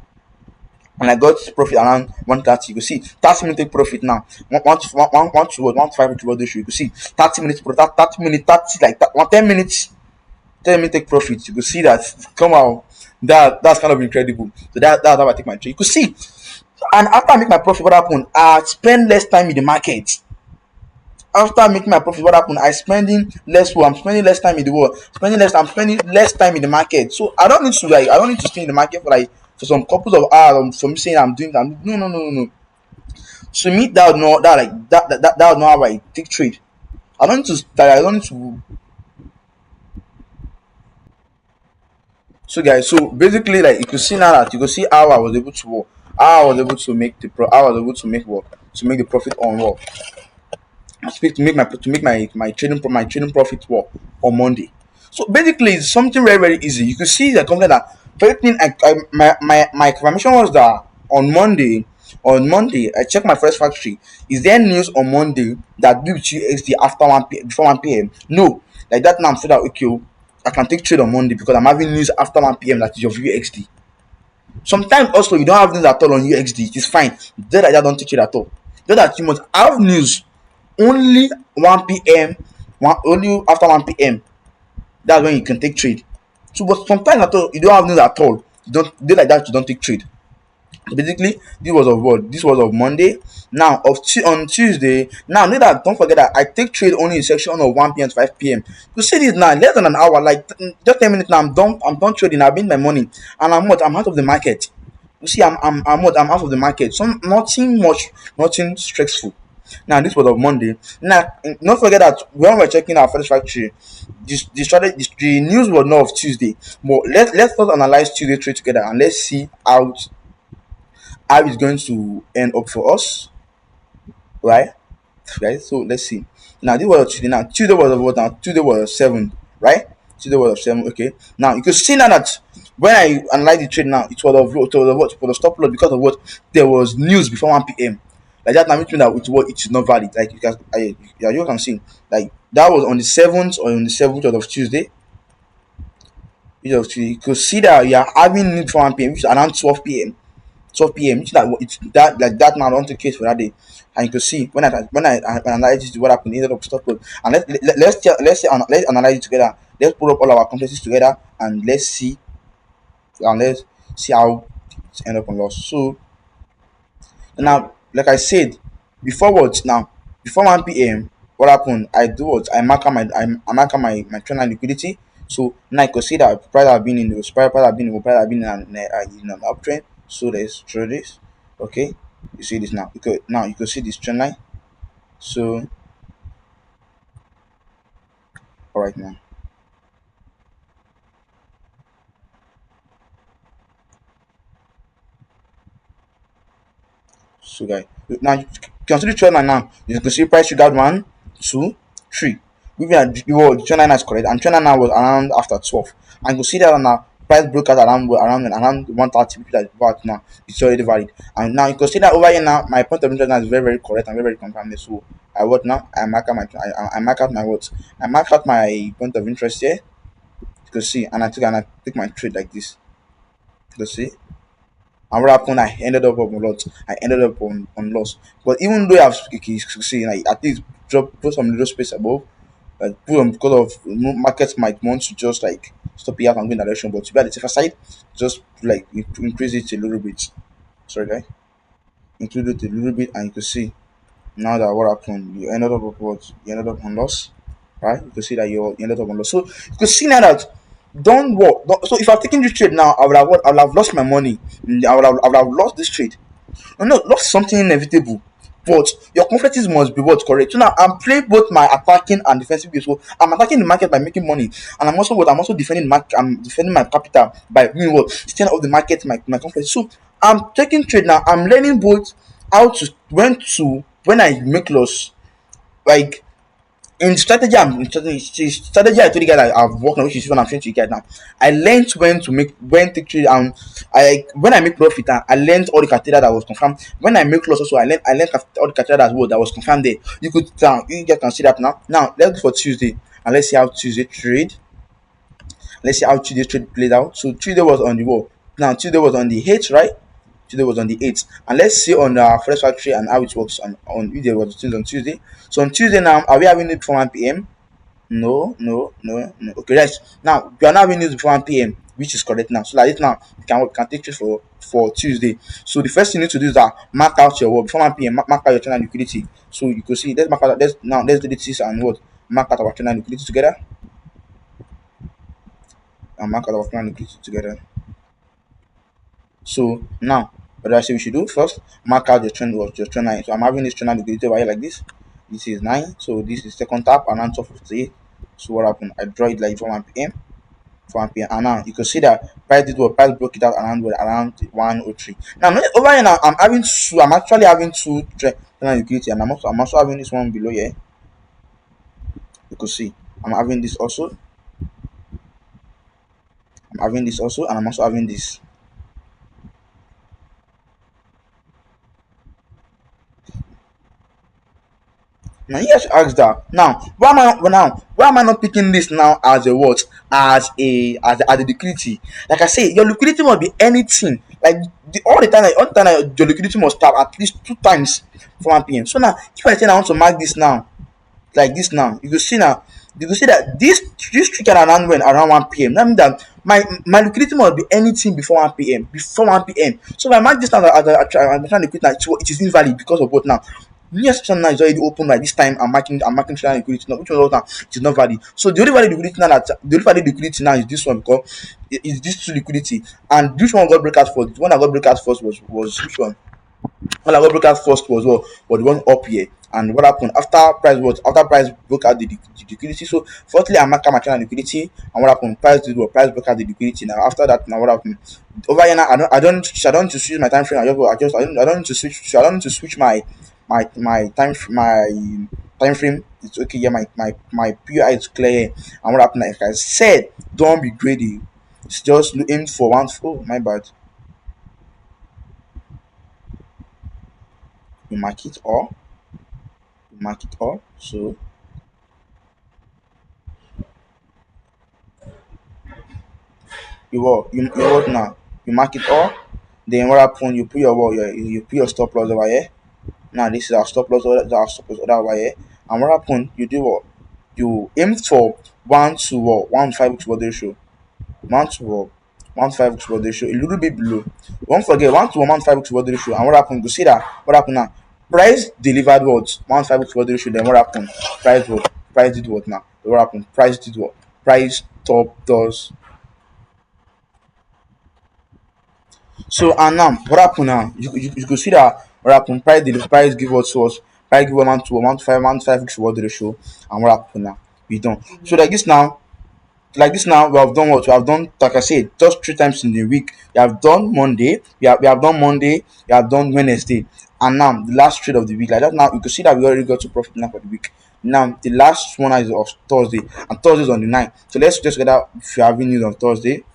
130. You can see 30 minute take profit now. One to five to what you can see 30 minutes for that 30 minutes 30 like that 10 minutes 10 minute take profit. You can see that come out. That's kind of incredible. So that's how I take my trade. You could see, and after I make my profit, what happened? I spend less time in the market. After making my profit, what happened? I'm spending less time in the market. So I don't need to stay in the market for like for some couple of hours from saying I'm doing that. No, no, no, no, no. So me, that would not that like that would not how I take trade. I don't need to that I don't need to. So guys, so basically, like you can see now that you can see how I was able to work, how I was able to make how I was able to make work to make the profit on work. I speak to make my trading profit work on Monday. So basically, it's something very very easy. You can see the company that very thing. My confirmation was that on Monday. On Monday, I checked my first factory. Is there news on Monday that WTXD after 1 p before 1 p.m.? No, like that now I'm so that okay, oh, I can take trade on Monday because I'm having news after 1 p.m. that is your UXD. Sometimes also you don't have news at all on UXD. It is fine. Just like that, don't take trade at all. Just that you must have news only 1 p.m. Only after 1 p.m. That's when you can take trade. So, but sometimes at all you don't have news at all. You don't do like that. You don't take trade. So basically, this was of what? This was of Monday. Now on Tuesday. Now know that don't forget that I take trade only in section of 1 p.m. to 5 p.m. You see this now, less than an hour, like just 10 minutes now. I'm done trading. I've been my money, and I'm what? I'm out of the market. You see, I'm what? I'm out of the market. So nothing much, nothing stressful. Now this was of Monday. Now don't forget that when we're checking our first factory, the news was not of Tuesday. But let's not analyze Tuesday trade together and let's see how it's going to end up for us, right? Right. So let's see. Now this was Tuesday. Now Tuesday was of what? Now Tuesday was 7, right? Tuesday was of 7. Okay. Now you can see now that when I analyze the trade now, it was of what? For the stop loss because of what? There was news before 1 p.m. Like that now, which means that it is not valid. Like yeah, you can see like that was on the 7th or on the 7th of Tuesday. You could see that you are having need for 1 p.m. which is around 12 p.m. 12 p.m. Which is like it's that like that now not the case for that day. And you can see when I analyze what happened instead of stop loss. And let's analyze it together. Let's pull up all our complexes together and let's see how it end up on loss. So now, like I said, before what now? Before 1 p.m., what happened? I do what? I mark out my trend line liquidity. So now I can see that price have been in the price have been in price have been in an uptrend. So let's draw this. Okay, you see this now. Now you can see this trend line. So all right now. So guys, now you can see the trend line now. You can see price triggered 1, 2, 3. We the trend line is correct, and trend line now was around after 12. And you see that now price broke out around 130, which is about now it's already valid. And now you can see that over here now my point of interest now is very very correct and very very confirmed. So I what now I mark out my what I mark out my point of interest here. You can see, and I take my trade like this. You can see. And what happened? I ended up on loss. I ended up on loss. But even though I've seen like at least put some little space above, like put on because of markets might want to just like stop it out and go in that direction. But to be at the safer side, just like increase it a little bit. Sorry, guys, increase it a little bit, and you can see now that what happened. You ended up with what? You ended up on loss, right? You can see that you ended up on loss. So you can see now that don't work. So if I've taken this trade now, I would have lost my money. I would have lost this trade. No, not something inevitable. But your confidence must be what correct. So now I'm playing both my attacking and defensive game. So I'm attacking the market by making money, and I'm also defending the market. I'm defending my capital by doing what staying out of the market. My confidence. So I'm taking trade now. I'm learning both how to when I make loss, like in strategy I told you guys I've worked on, which is what I'm showing to you guys now. I learned when to trade, and when I make profit, I learned all the criteria that was confirmed. When I make loss also, I learned all the criteria that was confirmed there. You guys can see that now. Now let's go for Tuesday and let's see how Tuesday trade. Let's see how Tuesday trade played out. So Tuesday was on the wall. Now Tuesday was on the 8th, right? Tuesday was on the 8th. And let's see on the first factory and how it works on Tuesday was on Tuesday. So on Tuesday now, are we having it for 1 p.m.? No, no, no, no. Okay, right. Now we are now having it before 1 p.m., which is correct now. So like this now, we can take it for Tuesday. So the first thing you need to do is that mark out your work before 1 p.m. Mark out your channel liquidity. So you can see let's do this and what mark out our channel liquidity together and mark out our channel liquidity together. So now, what do I say we should do? First, mark out your trend, what your trend line. So I'm having this trend line liquidity over here like this. This is 9. So this is second tap and then 12:58. So what happened? I draw it like for 1 p.m. For 1 p.m. And now you can see that price did what, price broke it out around what, around 103. Now over here now I'm actually having two trend line liquidity, and I'm also having this one below here. You can see I'm having this also. I'm having this also, and I'm also having this. Now you guys ask that. Why am I not picking this now as a what? As a liquidity? Like I say, your liquidity must be anything. Like all the time your liquidity must start at least 2 times for 1 p.m. So now if I say I want to mark this now, like this now, you will see that this trigger around when around 1 p.m. That means that my liquidity must be anything before 1 p.m. Before 1 p.m. So if I mark this now as I'm trying to quit now, it is invalid because of what now? New session now is already open by this time. I'm marking trading liquidity now, which was now it is not valid. So the only valid liquidity now is this one, because it is this two liquidity, and this one got breakout first. The one that got breakout first was which one? When I got broke first was what, was the one up here. And what happened after price broke out the liquidity? So firstly I mark my channel liquidity, and what happened? Price did what, price broke out the liquidity. Now after that, now what happened? Over here now I don't need to switch my time frame. I don't need to switch my time frame. It's okay. Yeah, my PI is clear. And what happened? Like I said, don't be greedy. It's just aim for one. Oh my bad. You mark it all. So you what now? You mark it all. Then what happen? You put your what? You put your stop loss over here. Now this is our stop loss. This is our stop loss over here. And what happen? You do what? You aim for 1 to 1 5 to ratio. 1 to 1 5 to ratio. A little bit below. Don't forget 1 to 1 5 to ratio. And what happened? You see that what happened now? Price delivered what? 1 5 to ratio. Then what happened? Price what? Price did what now? What happened? Price did what? Price top does. So and now what happen now? You could see that what happen, price give us source, price give 1 to 1 5 which was the show, and what happen now? We done. So like this now we have done what? We have done, like I said, just 3 times in the week. We have done Monday, we have done Monday, we have done Wednesday, and now the last trade of the week. Like that now you can see that we already got to profit now for the week. Now the last one is of Thursday, and Thursday is on the 9th. So let's just get out if you are having news on Thursday.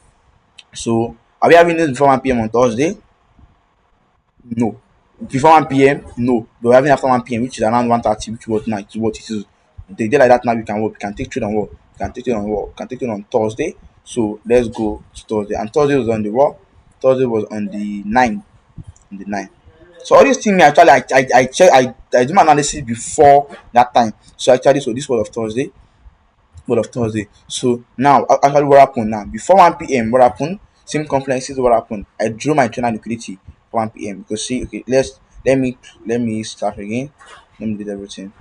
So are we having news before 1 p.m. on Thursday? No. Before 1 p.m. No. But we're having after 1 p.m., which is around 1:30, which was night. What it is. The day like that now we can work. We can take trade on what? We can take it on what? We can take it on Thursday. So let's go to Thursday. And Thursday was on the what? Thursday was on the 9th. On the 9th. So all these things actually I check I do my analysis before that time. So actually so this was of Thursday. So now, actually, what happened now? Before 1 p.m., what happened? Same conferences, what happened? I drew my channel liquidity for 1 p.m. Because see, okay, let me start again. Let me do everything.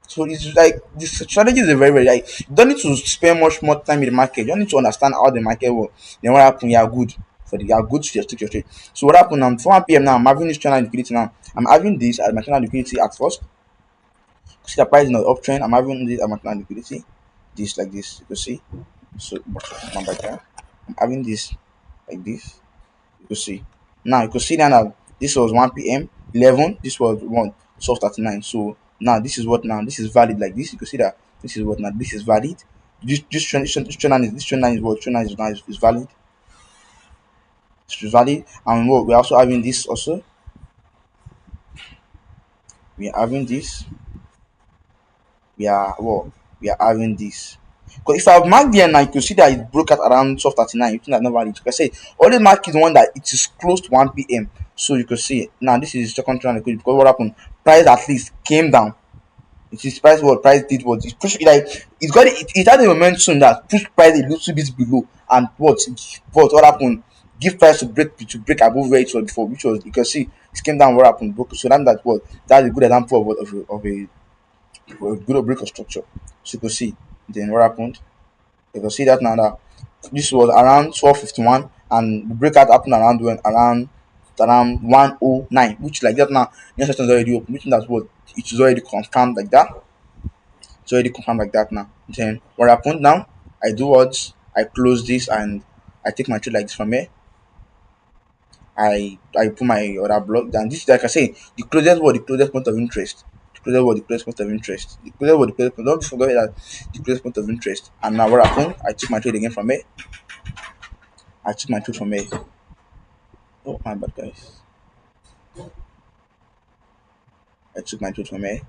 So it's like this strategy is a very like you don't need to spend much more time in the market. You don't need to understand how the market works. Then what happened? You are good you are good to just take your trade. So what happened now? Before 1 p.m. now, I'm having this channel liquidity now. I'm having this as my channel liquidity at first. See the price in the uptrend. I'm having this amount liquidity. This like this. You can see. So one by time. I'm having this like this. You can see. Now you can see that now this was 1 p.m. 11. This was 12:39. So now this is what now. This is valid like this. You can see that this is what now. This is valid. This trend line is what trend line is now is valid. It's valid. And what we're also having this also. We are having this. We are having this. Because if I mark there now, you can see that it broke out around 12:39. You think that's not valid? Like I say, only mark is the one that it is close to 1 p.m. So you can see now this is second trend liquidity, because what happened? Price at least came down. It is price what price did what it pushed, like it had a momentum that pushed price a little bit below, and what happened? Give price to break above where it was before, which was you can see it came down. What happened? Broke. So that's a good example of a good break of structure. So you can see then what happened. You can see that now that This was around 12:51, and the breakout happened around when around 109, which like that now next session is already open, which means that what it is already confirmed like that. It's already confirmed like that now. Then what happened now? I do what? I close this and I take my trade like this from here. I put my other block down. This is like I say, the closest point of interest. The closest word, the closest point of interest. The closest word, the closest point. Don't forget that the closest point of interest. And now what happened? I took my trade again from here. I took my trade from here. Oh my bad guys. I took my trade from here.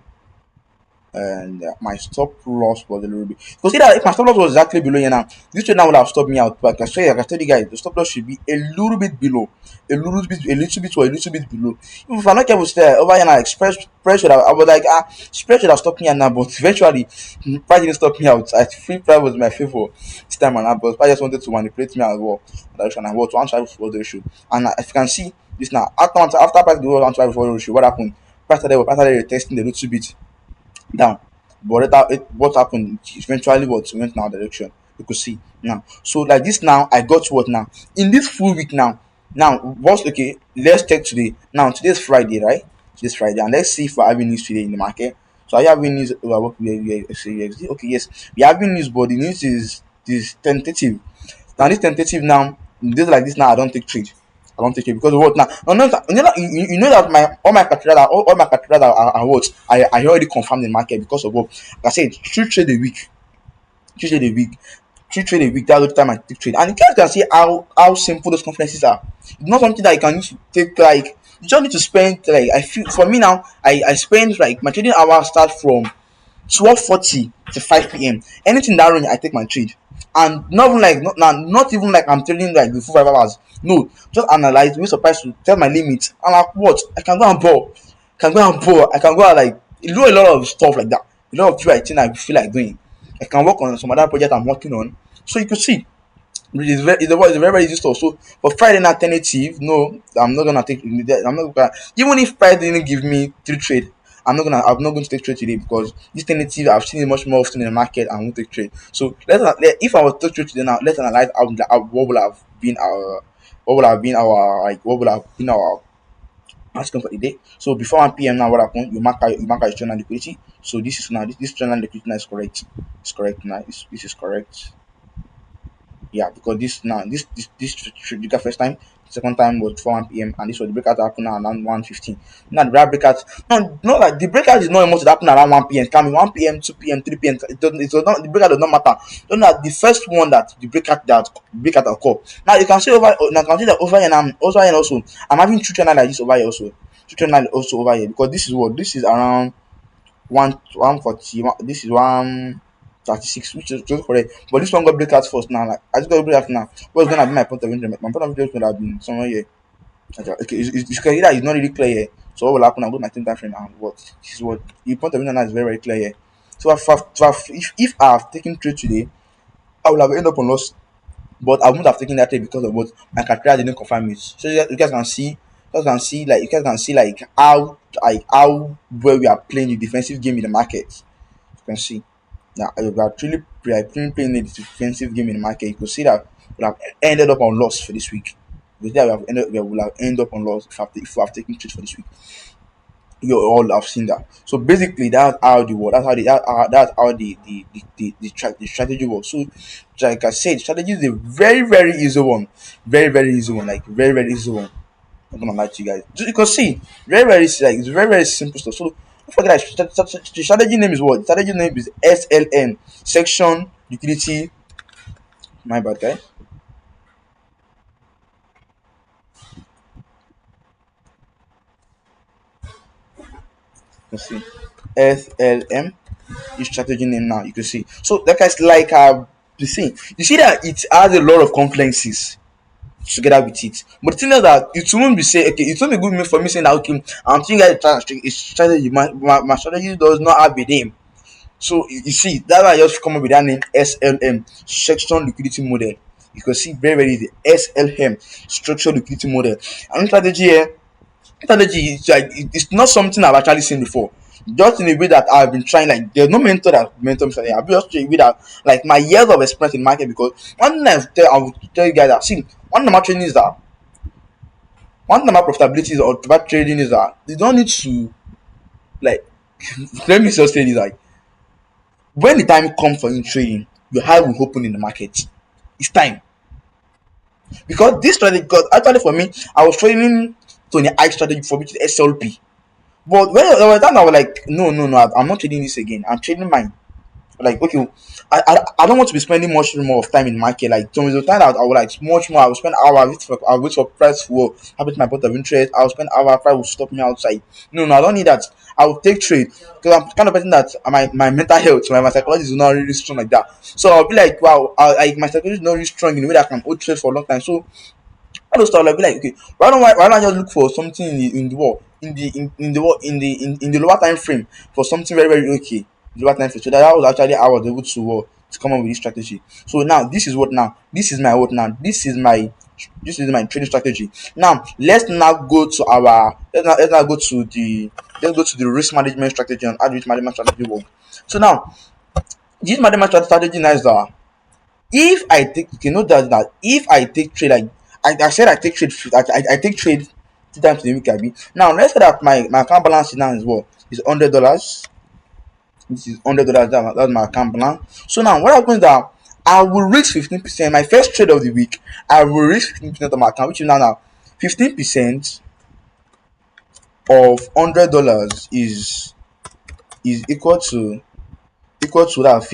And my stop loss was a little bit. Consider that if my stop loss was exactly below here now, this trade now would have stopped me out. But like I tell you guys, the stop loss should be a little bit below, a little bit below. If I'm not careful, stay over here now, express should have. I was like, spread should have stopped me out now, but eventually, price didn't stop me out. I free price was my favor this time around, but I just wanted to manipulate me as well. Direction and what to answer for the issue. And if you can see this now, after price go on to for the issue, what happened? Price started testing a little bit down. But what happened eventually what went in our direction. You could see now. So like this now, I got what now in this full week now. Now what's okay? Let's take today. Now today's Friday, right? Today's Friday, and let's see if we're having news today in the market. So are you having news about what okay, yes, we're having news, but the news is tentative. Now this tentative now, days like this now, I don't take trade. I don't take it because of what now? No, no, you know that my all my criteria are what I already confirmed in the market because of what like I said 3 trade a week, 3 trade a week, 3 trade a week. That's the time I take trade, and you guys can see how simple those conferences are. It's not something that you can use to take like you just need to spend like I feel for me now I spend like my trading hours start from 12:40 to 5 p.m. Anything that range, I take my trade. And not even like not even like I'm trading like the full 5 hours. No, just analyze, be surprised to tell my limit. And like what? I can go and ball. Can go and ball. I can go and like do a lot of stuff like that. A lot of few I think I feel like doing. I can work on some other project I'm working on. So you can see it's a very easy stuff. So for Friday and alternative, no, I'm not gonna take. I'm not gonna even if Friday didn't give me 3 trade. I'm not going to take trade today because this tentative I've seen it much more often in the market and won't take trade. So if I was to take trade today now, let's analyze what would have been our what would have been our outcome for the day. So before 1 p.m. now what happened? You mark out your channel liquidity. So this is now this channel liquidity now is correct. It's correct now. This is correct. Yeah, because this trigger first time, second time was before 1 p.m. and this was the breakout happened around 1:15. Now the right breakout, no, not like the breakout is not almost happen around 1 p.m. Can be 1 p.m., 2 p.m., 3 p.m. It does not the breakout does not matter. Don't know the first one that the breakout occur. Now you can see over now you can see that over here and also here also I'm having 2 channel like this over here also. 2 channel also over here because this is around 140. This is 136, which is just correct. But this one got breakout first now. Like I just got breakout now. What's gonna be my point of interest? My point of interest would have been somewhere here. Okay, it's clear that it's not really clear here. So what will happen? I'll go to my time frame and what this is what the point of interest now is very clear here. So if I have taken trade today, I will have ended up on loss. But I wouldn't have taken that trade because of what my criteria didn't confirm it. So you guys can see, like how well we are playing the defensive game in the market. You can see. Now, we are truly playing a defensive game in the market. You could see that we have ended up on loss for this week. We will have ended up on loss if we have taken trade for this week. You all have seen that. So basically, that's how the world. That's how the strategy works. So, like I said, strategy is a very easy one, very easy one, like very easy one. I'm not gonna lie to you guys. You can see it's very simple stuff. So don't forget that the strategy name is what? The strategy name is SLN section liquidity. My bad guy. You can see SLM is strategy name now. You can see. So that guy's like you see that it has a lot of complexes together with it. But the thing is that it won't be say okay, it won't be good for me saying that okay, I'm thinking that it's strategy. My strategy does not have a name. So you see, that's why I just come up with that name SLM section liquidity model. You can see very easy SLM structure liquidity model. And strategy here, strategy is like it's not something I've actually seen before. just in a way that I've been trying. Like there's no mentor that mentor me. I've just in a way that like my years of experience in market. Because one thing I will tell you guys that see one normal trading is that one thing about profitability is or about trading is that you don't need to like let me just say this like when the time comes for you trading, your eye will open in the market. It's time. Because this strategy, because actually for me, I was trading to the high strategy for which is SLP. But when there was time I was like, no, no, no, I'm not trading this again. I'm trading mine. Like, okay, I don't want to be spending much more of time in market. Like, so the time that I would like much more, I will spend hours, I will wait for price for having my point of interest. I will spend hours, price will stop me outside. No, no, I don't need that. I will take trade because I'm the kind of person that my mental health, my psychology is not really strong like that. So I'll be like, wow, my psychology is not really strong in the way that I can hold trade for a long time. So all those stuff like be like okay why don't I just look for something in the wall in the wall in the lower time frame for something very very okay lower time frame. So that was actually how I was able to come up with this strategy. So now this is what now this is my what now this is my trading strategy. Now let's now go to the let's go to the risk management strategy and how the risk management strategy work. So now this management strategy now is that if I take you know that if I take trade like I said I take trade I take trade 2 times in a week. I be now let's say that my account balance is now is what is $100. This is $100. That's my account balance. So now what happens is that I will reach 15%. My first trade of the week, I will reach 15% of my account, which is now 15% of $100 is equal to that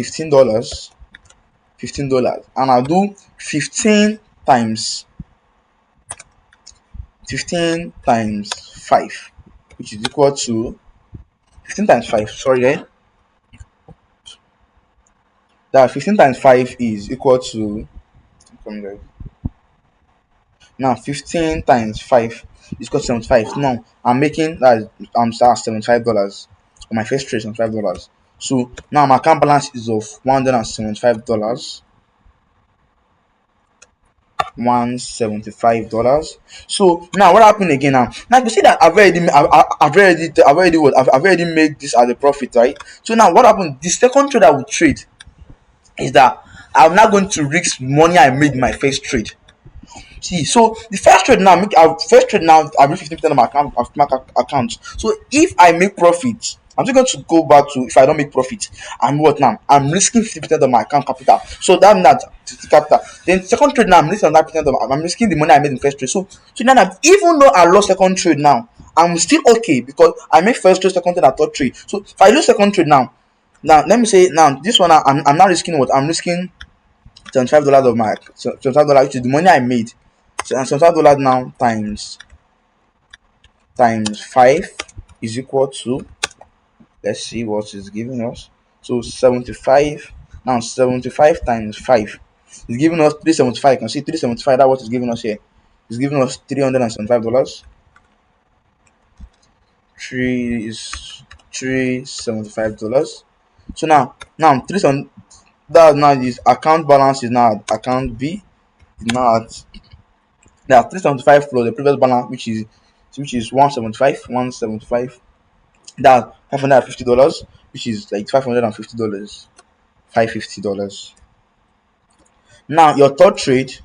$15, and I'll do 15 times 5, which is equal to 15 times 5. Sorry, that 15 times 5 is equal to now 15 times 5 is equal to 75. Now I'm making that $75 on my first trade, $75. So now my account balance is of $175. $175. So now what happened again now? Now you see that I've already made this as a profit, right? So now what happened? The second trade I will trade is that I'm now going to risk money I made in my first trade. See, so the first trade now, I make 15% of my account. So if I make profit, I'm still going to go back to if I don't make profit. I'm what now? I'm risking 50% of my account capital. So that capital. Then second trade now, I'm risking 9% of I'm risking the money I made in first trade. So now even though I lost second trade now, I'm still okay because I make first trade, second trade, and third trade. So if I lose second trade now let me say now this one I'm not risking what I'm risking $75 of my $75, which is the money I made. So and $75 now times 5 is equal to, let's see what is giving us. So 75 now 75 times 5 is giving us 375. You can see 375. That what is giving us here. It's giving us $375. 375 dollars. So now 3 that now is account balance is now account B is now at now 375 plus the previous balance which is 175 that $550, which is like $550. $550. Now your third trade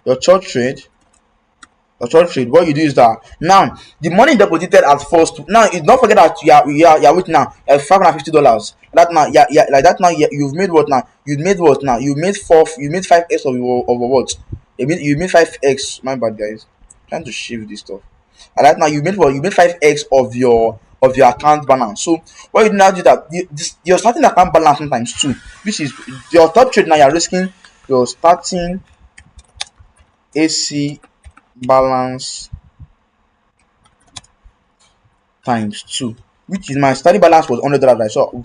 what you do is that now the money deposited at first now don't forget that you are with now $550. That now yeah like that now you've made what now you made 5x of what you made 5x. My bad, guys, trying to shift this stuff. And right now you made 5x of your account balance. So what you now do that you're starting account balance sometimes too, which is your top trade. Now you're risking your starting AC balance times 2, which is my starting balance was $100, right? So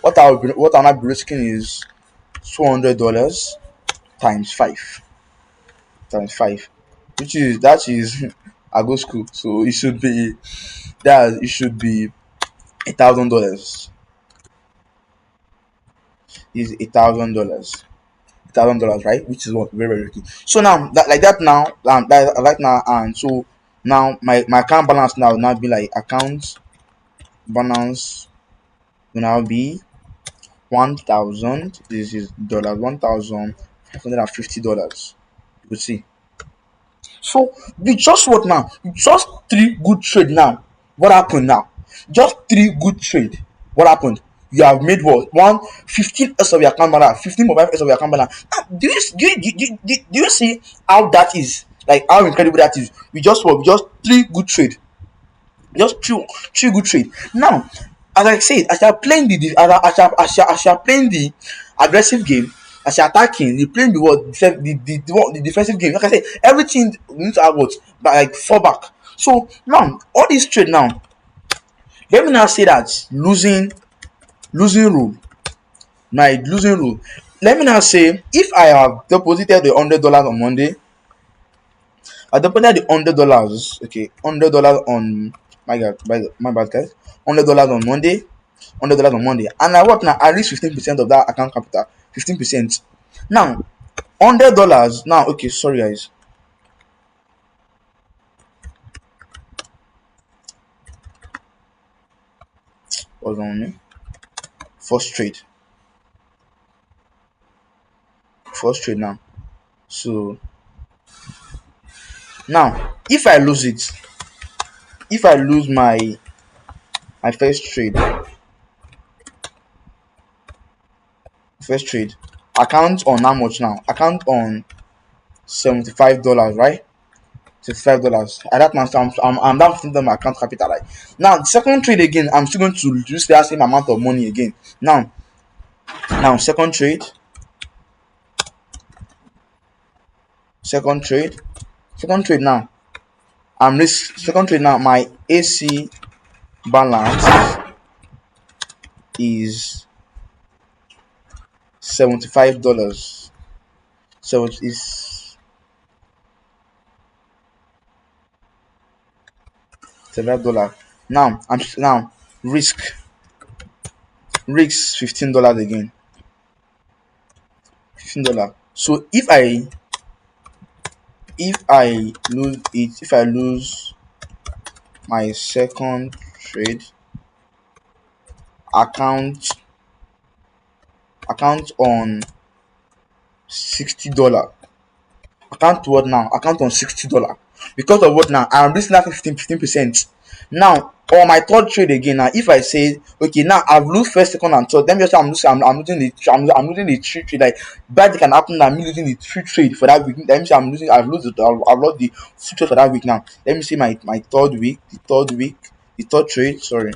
what I'll be risking is $200 times 5, which is that is I go school, so it should be $1,000. Is $1,000, right? Which is what very very risky. So now like that now right now, and so Now my account balance now will now be like account balance will now be 1,000. This is dollars, $1,550. You could see. So we just what now? Just three good trade now. What happened now? Just three good trade. What happened? You have made what? 15x of your account balance, 15.5x of your account balance. Now, do you see how that is? Like how incredible that is? We just what? Just three good trade. Just two good trade. Now, as I said, as you are playing as you are playing the aggressive game, as you are attacking, you playing the what the defensive game. Like I said, everything we need to have what like fall back. So now all this trade now, let me now say that losing rule. My losing rule. Let me now say if I have deposited the $100 on Monday, I deposited the $100. Okay, $100 on my bad guys. $100 on Monday, $100 on Monday, and I what now? I reach 15% of that account capital. 15%. Now, $100. Now, okay, sorry guys. What's on me? First trade. First trade now. So now, if I lose it, if I lose my first trade, account on how much now? Account on $75, right? $65. At that moment, I'm down from my account capital. Like now, the second trade again, I'm still going to use that same amount of money again. Now second trade, second trade now. Second trade now. My AC balance is $75. So it is $75. Now risk $15 again. $15. So if I lose my second trade, account on $60. Account what now? Account on $60. Because of what now? I'm risking that 15%. Now on my third trade again, now if I say okay, now I've lose first, second, and third, then just say I'm losing I'm losing the three trade. Like bad can happen now, me losing the three trade for that week. Let me say I've lost the full trade for that week now. Let me see my the third trade, sorry.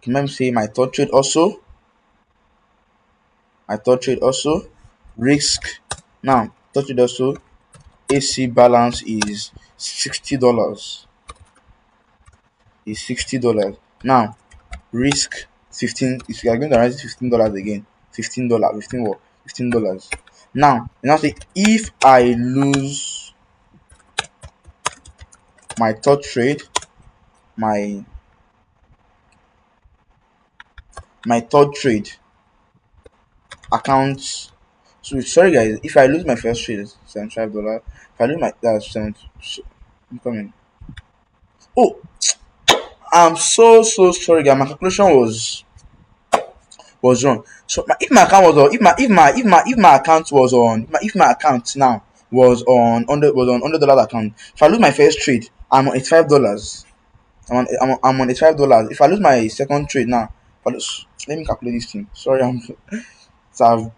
Let me say my third trade also. My third trade also risk. Now third trade also AC balance is $60. Now risk 15. If you are going to raise $15 again, $15, 15 what? $15. Now say if I lose my third trade, my third trade accounts. So sorry guys, if I lose my first trade, $75. If I lose my that's 70. I'm coming. Oh, I'm so sorry guys. My calculation was wrong. So if my account was on, if my account was on, if my account now was on $100 account. If I lose my first trade, I'm on $85. I'm on $85. If I lose my second trade now, let me calculate this thing. Sorry, so I've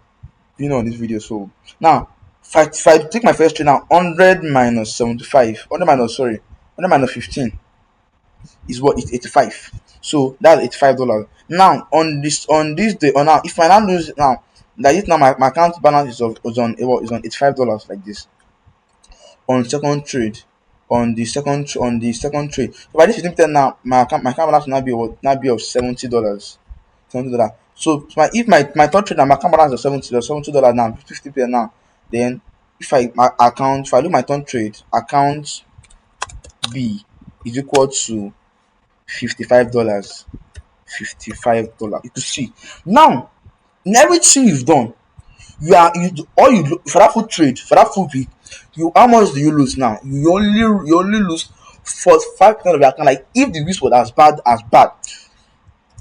been on this video. So now, if I take my first trade now, 100 minus 75, 100 minus 15 is what? It's 85. So that's $85. Now on this day, or now if I now lose now, like this now my account balance is on $85 like this. On second trade, on the second trade, if I did 15% now, my account balance will now be what? Now be of $70. $70. So if my third trade now, my account balance is $70 now, 50% now. Then if I do my third trade, account B is equal to $55. $55. You can see now in everything you've done, For that full trade, for that full week, you how much do you lose now? You only lose for 5% of your account. Like if the risk was as bad,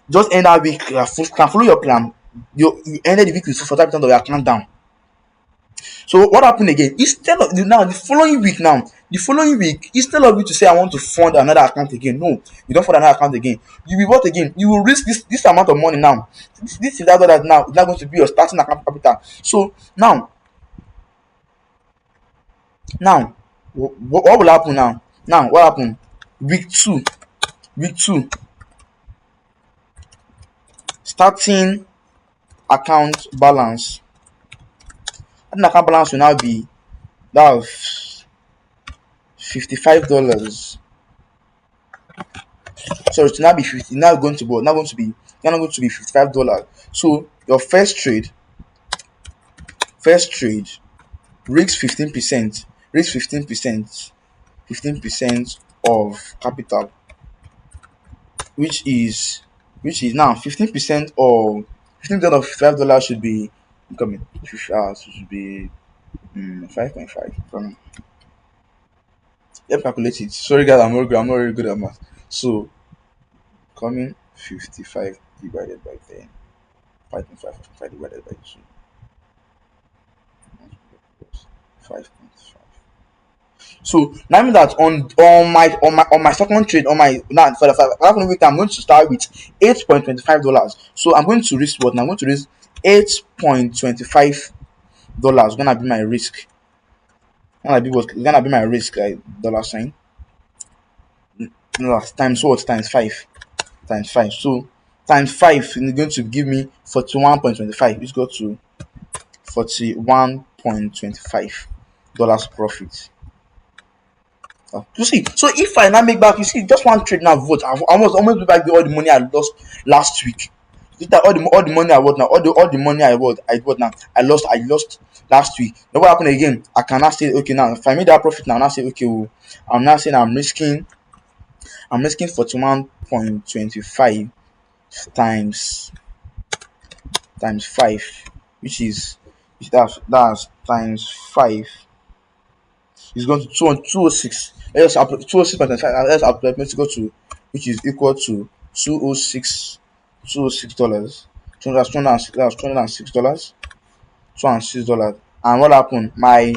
just end that week, can follow your plan. You ended the week with 45% of your account down. So what happened again? Instead of now the following week, instead of you to say I want to fund another account again, no, you don't fund another account again. You will what again? You will risk this amount of money now. This is that now is not going to be your starting account capital. So now what will happen now? Now what happened? Week two, week two, starting account balance. Starting account balance will now be that of $55. So it will now be 50. Now going to be $55. So your first trade risks 15%, risks 15% of capital, which is now 15% of $55 should be coming. Should be 5.5. Let me calculate it. Sorry guys, I'm not really good at math. So coming 55 divided by 10, 5.5 divided by 2, 5.5. So now mean that on my second trade, on my now for the five week, I'm going to start with $8.25. So I'm going to risk what? Now I'm going to risk $8.25. Gonna be my risk. Gonna be my risk, like dollar sign. No, times what? Times five. Times five. So times five is going to give me 41.25. It's got to $41.25 profit. You see, so if I now make back, you see, just one trade now vote, I almost make back all the money I lost last week. All the money I won now, all the money I won now, I lost last week. Then what happened again? I can now say, okay, now if I made that profit now, now say, okay, well, I'm now saying I'm risking 41.25 times 5, which is that's times 5 is going to 206. Let's apply 206.5. Let's go to, which is equal to 206 $206. $206. $206. And what happened? My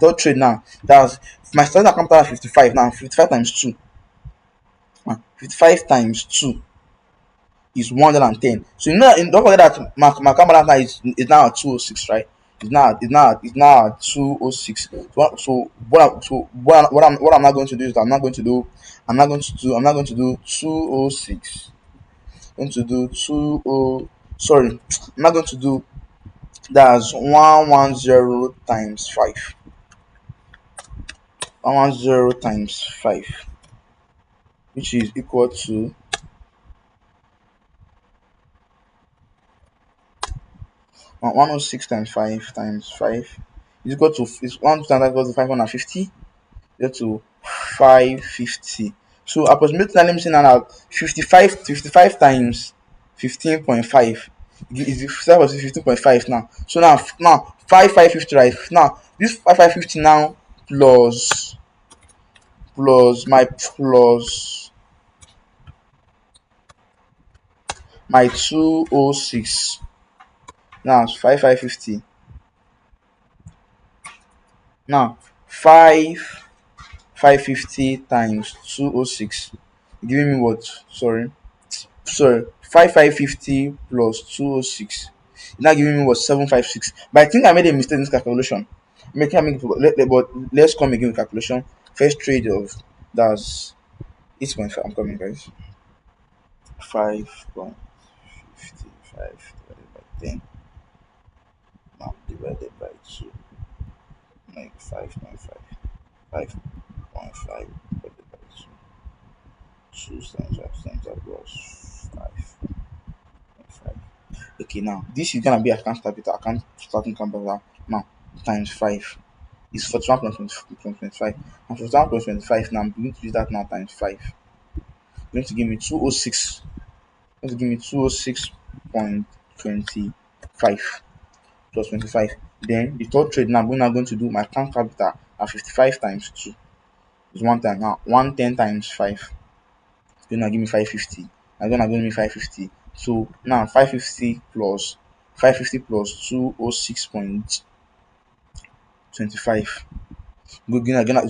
third trade now. That's my starting account balance 55 now. 55 times 2. 55 times 2 is 110. So don't forget that my account balance now is now at 206, right? It's now at 206. So what I'm not going to do is I'm not going to do 206. I'm going to do 20 sorry. I'm not going to do that's 110 times 5. 110 times 5, which is equal to 106 times 5 is equal to, is 1 times equal to 550, equal to 550. So approximately, let me say now 55 times 15.5 is 15.5 now. So now 550, right? Now this 550 now plus my 206. Now 550. Now 550 times 206 giving me what? Sorry, 5550 plus 206 now giving me what? 756. But I think I made a mistake in this calculation. But let's come again with calculation. First trade of that's 8.5. I'm coming, guys. 5.55 divided by 10 now divided by 2, like 5.5. 5.5 divided by 2. 2 times 5 plus 5.5. Okay, now this is gonna be account capital, account starting capital now times 5 is 41.25. And 41.25 now I'm going to use that now times 5. It's going to give me 206. Going to give me 206.25. plus 25. Then the third trade now, we're now going to do my account capital at 55 times 2 is one time. Now 110 times 5 is going to give me 550. I'm going to give me 550. So now 550 plus 206.25. It's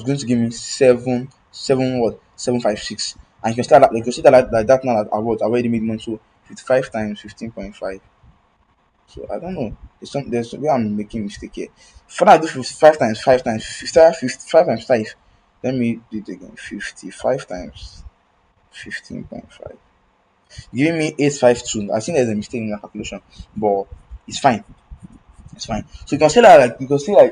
going to give me 756. And you can start that, you can see that like that now that I already made money. So 55 times 15.5. So I don't know. There's where I'm making mistake here. For that, I do 55 times 5 times 55 times 5. Let me do it again. 55 times 15.5. Giving me 852. I think there's a mistake in the calculation, but it's fine. It's fine. So you can say that like you can see how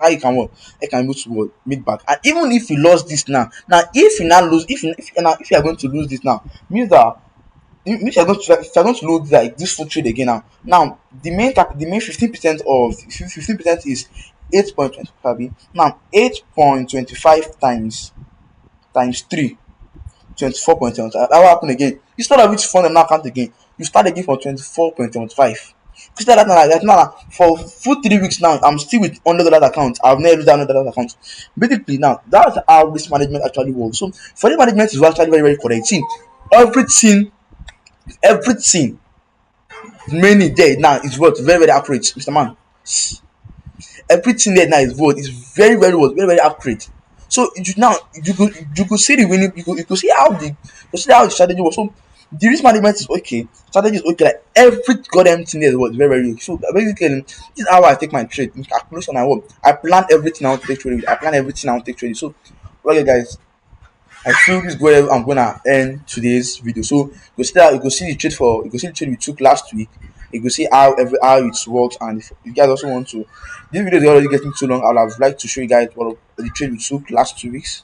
you can work. I can able to what make back. And even if you lost this now if you now lose, if you are going to lose this now, means that if you're going to load like this full trade again now the main 15% of 15% is 8.25. Now 8.25 times 3, 24.75. That will happen again. Instead of which fund now account again, you start again from 24.75. Instead of that now, like now for full 3 weeks now, I'm still with $100 account. I've never used that $100 account. Basically now, that's how risk management actually works. So for risk management is actually very, very correct. See, everything many there now is what very, very accurate, Mr. Man. Everything there now is what is very, very what very, very accurate. So now you could see the winning, you could see how the strategy was. So the risk management is okay, strategy is okay, like every goddamn thing there is what very, very okay. So basically this is how I take my trade in calculation. I plan everything I want to take trade with. I plan everything I want to take trade with. So okay guys, I feel this is where I'm gonna end today's video. So you go see the trade we took last week. You go see how it works, and if you guys also want to, this video is already getting too long. I would have liked to show you guys what the trade we took last 2 weeks.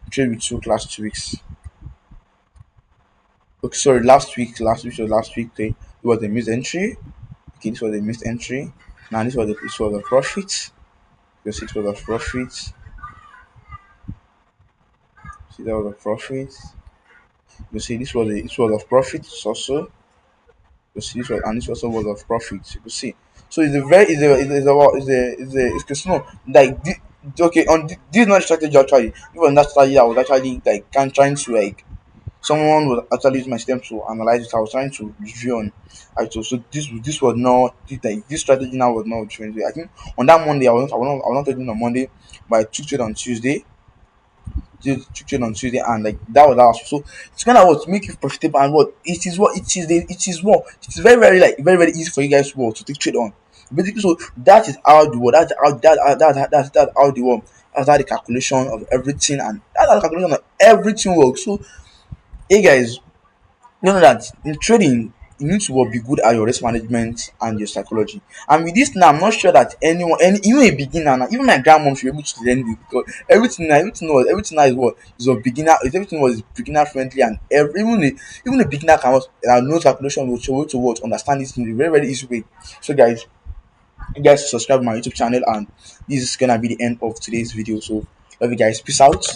Trade we took last 2 weeks. Okay, sorry, last week. Okay, it was a missed entry. Okay, this was a missed entry. Now this was a profit. You see, it was a profit. See, that was a profit. You see, this was a profit also. You see this one, and this also was of profit. You can see. So it's a very it's no like okay this is not strategy actually. Even that strategy I was actually like trying to like someone was actually use my stem to analyze it. I was trying to review on so this was not this strategy now was not trending. I think on that Monday I was not trading on Monday, but I took trade on Tuesday on Tuesday, and like that was our so it's kind of what make you profitable and what it is very, very like very, very easy for you guys to take trade on. Basically, so that is how the world that's how the world that's how the calculation of everything and that's how the calculation of everything works. So hey guys, you know that in trading you need to be good at your risk management and your psychology. And with this now, I'm not sure that even a beginner now, even my grandmom should be able to learn this because everything now is what is a beginner. Everything was beginner friendly, and even a beginner can know calculation will show to what understand this in a very, very easy way. So guys, you guys subscribe to my YouTube channel, and this is gonna be the end of today's video. So love you guys. Peace out.